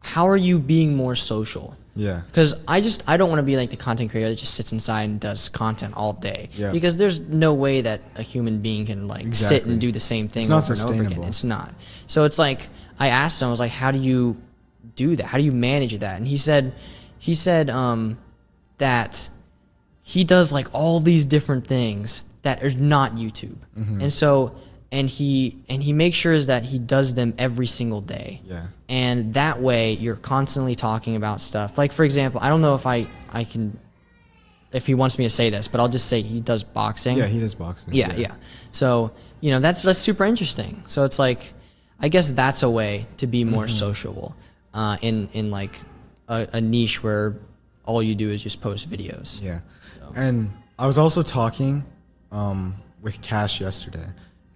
Speaker 2: how are you being more social?
Speaker 1: Yeah.
Speaker 2: Because I don't want to be like the content creator that just sits inside and does content all day.
Speaker 1: Yeah.
Speaker 2: Because there's no way that a human being can like sit and do the same thing over and over again. It's not. So it's like I asked him, I was like, how do you do that? How do you manage that? And he said that he does like all these different things that are not YouTube. And so, and he makes sure that he does them every single day.
Speaker 1: Yeah.
Speaker 2: And that way you're constantly talking about stuff. Like, for example, I don't know if I can, if he wants me to say this, but I'll just say he does boxing.
Speaker 1: Yeah, he does boxing.
Speaker 2: Yeah. So, that's super interesting. So it's like, I guess that's a way to be more sociable, in like a niche where all you do is just post videos.
Speaker 1: Yeah. And I was also talking with Cash yesterday,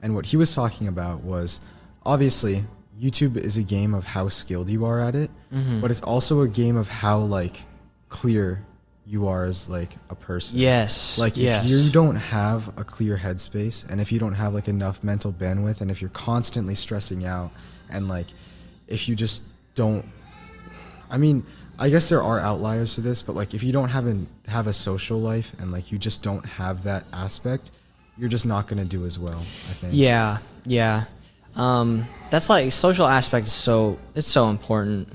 Speaker 1: and what he was talking about was, obviously, YouTube is a game of how skilled you are at it, but it's also a game of how like clear you are as like a person.
Speaker 2: Yes.
Speaker 1: Like if you don't have a clear headspace, and if you don't have like enough mental bandwidth, and if you're constantly stressing out, and like if you just don't, I mean, I guess there are outliers to this, but like if you don't have a social life, and like you just don't have that aspect, you're just not going to do as well, I think.
Speaker 2: Yeah. That's like social aspect is it's so important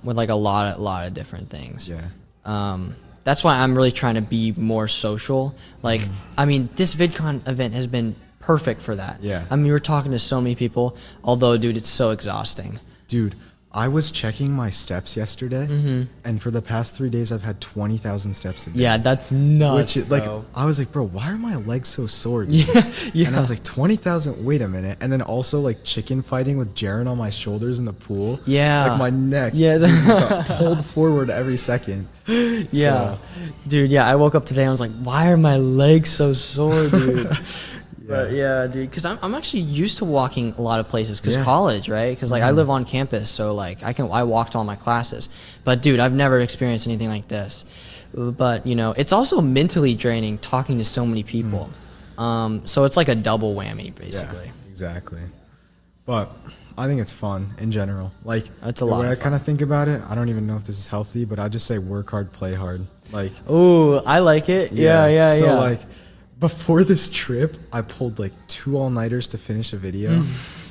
Speaker 2: with like a lot of different things.
Speaker 1: Yeah.
Speaker 2: That's why I'm really trying to be more social. Like, I mean, this VidCon event has been perfect for that.
Speaker 1: Yeah.
Speaker 2: I mean, we're talking to so many people, although, dude, it's so exhausting.
Speaker 1: Dude, I was checking my steps yesterday, and for the past 3 days, I've had 20,000 steps a day.
Speaker 2: Yeah, that's nuts.
Speaker 1: Which, like,
Speaker 2: bro.
Speaker 1: I was like, bro, why are my legs so sore? Dude?
Speaker 2: Yeah.
Speaker 1: And I was like, 20,000. Wait a minute. And then also like chicken fighting with Jaron on my shoulders in the pool.
Speaker 2: Yeah.
Speaker 1: Like my neck.
Speaker 2: Yeah.
Speaker 1: Got pulled forward every second.
Speaker 2: Yeah. Dude. Yeah. I woke up today and I was like, why are my legs so sore, dude? But yeah, dude, because I'm actually used to walking a lot of places because college, right? Because like I live on campus, so like I walk to all my classes. But dude, I've never experienced anything like this. But it's also mentally draining talking to so many people. So it's like a double whammy, basically.
Speaker 1: Yeah, exactly. But I think it's fun in general. Like
Speaker 2: it's a lot.
Speaker 1: The way I kind of think about it, I don't even know if this is healthy, but I just say work hard, play hard. Like,
Speaker 2: ooh, I like it. Yeah.
Speaker 1: So like, before this trip, I pulled like 2 all-nighters to finish a video,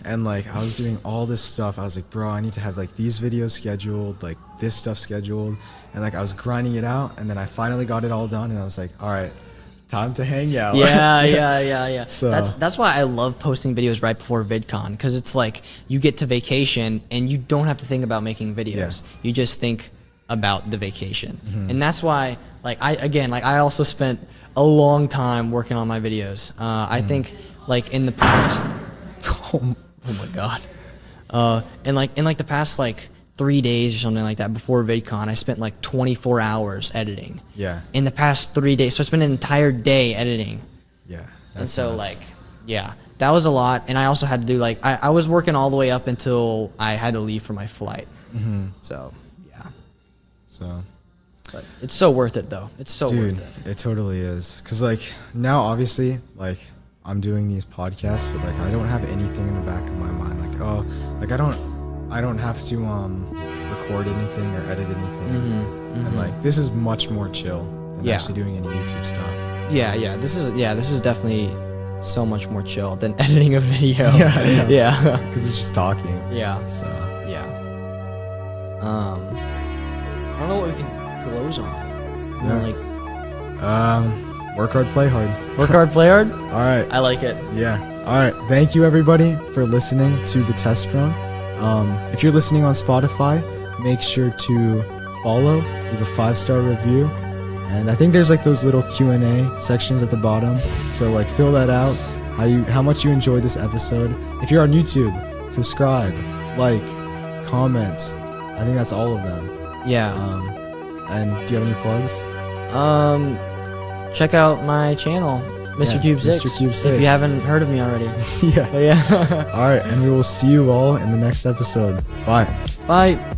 Speaker 1: And like I was doing all this stuff. I was like, bro, I need to have like these videos scheduled, like this stuff scheduled. And like I was grinding it out, and then I finally got it all done, and I was like, all right, time to hang out.
Speaker 2: Yeah.
Speaker 1: So
Speaker 2: That's why I love posting videos right before VidCon, because it's like you get to vacation and you don't have to think about making videos. You just think about the vacation. And that's why like I also spent a long time working on my videos. I think like in the past oh my god. In like the past like 3 days or something like that before VidCon, I spent like 24 hours editing.
Speaker 1: Yeah.
Speaker 2: In the past 3 days. So I spent an entire day editing.
Speaker 1: Yeah.
Speaker 2: And so like, yeah, that was a lot. And I also had to do like, I was working all the way up until I had to leave for my flight. So, yeah.
Speaker 1: So.
Speaker 2: But it's so worth it though. It's so
Speaker 1: Dude,
Speaker 2: worth it.
Speaker 1: it totally is. Cause like now obviously like I'm doing these podcasts, but like I don't have anything in the back of my mind. Like, oh, like I don't have to record anything or edit anything. And like this is much more chill than actually doing any YouTube stuff.
Speaker 2: Yeah. This is definitely so much more chill than editing a video.
Speaker 1: Yeah. Because it's just talking.
Speaker 2: Yeah.
Speaker 1: So
Speaker 2: yeah. I don't know what we can close on. You know, like
Speaker 1: work hard, play hard.
Speaker 2: Work hard, play hard.
Speaker 1: All right.
Speaker 2: I like it.
Speaker 1: Yeah. All right. Thank you everybody for listening to the test run. If you're listening on Spotify, make sure to follow, leave a 5-star review, and I think there's like those little Q&A sections at the bottom. So like fill that out. How much you enjoyed this episode. If you're on YouTube, subscribe, like, comment. I think that's all of them.
Speaker 2: Yeah.
Speaker 1: And do you have any plugs?
Speaker 2: Check out my channel, MrCube6.
Speaker 1: MrCube6.
Speaker 2: If you haven't heard of me already.
Speaker 1: Yeah.
Speaker 2: But yeah.
Speaker 1: All right, and we will see you all in the next episode. Bye.
Speaker 2: Bye.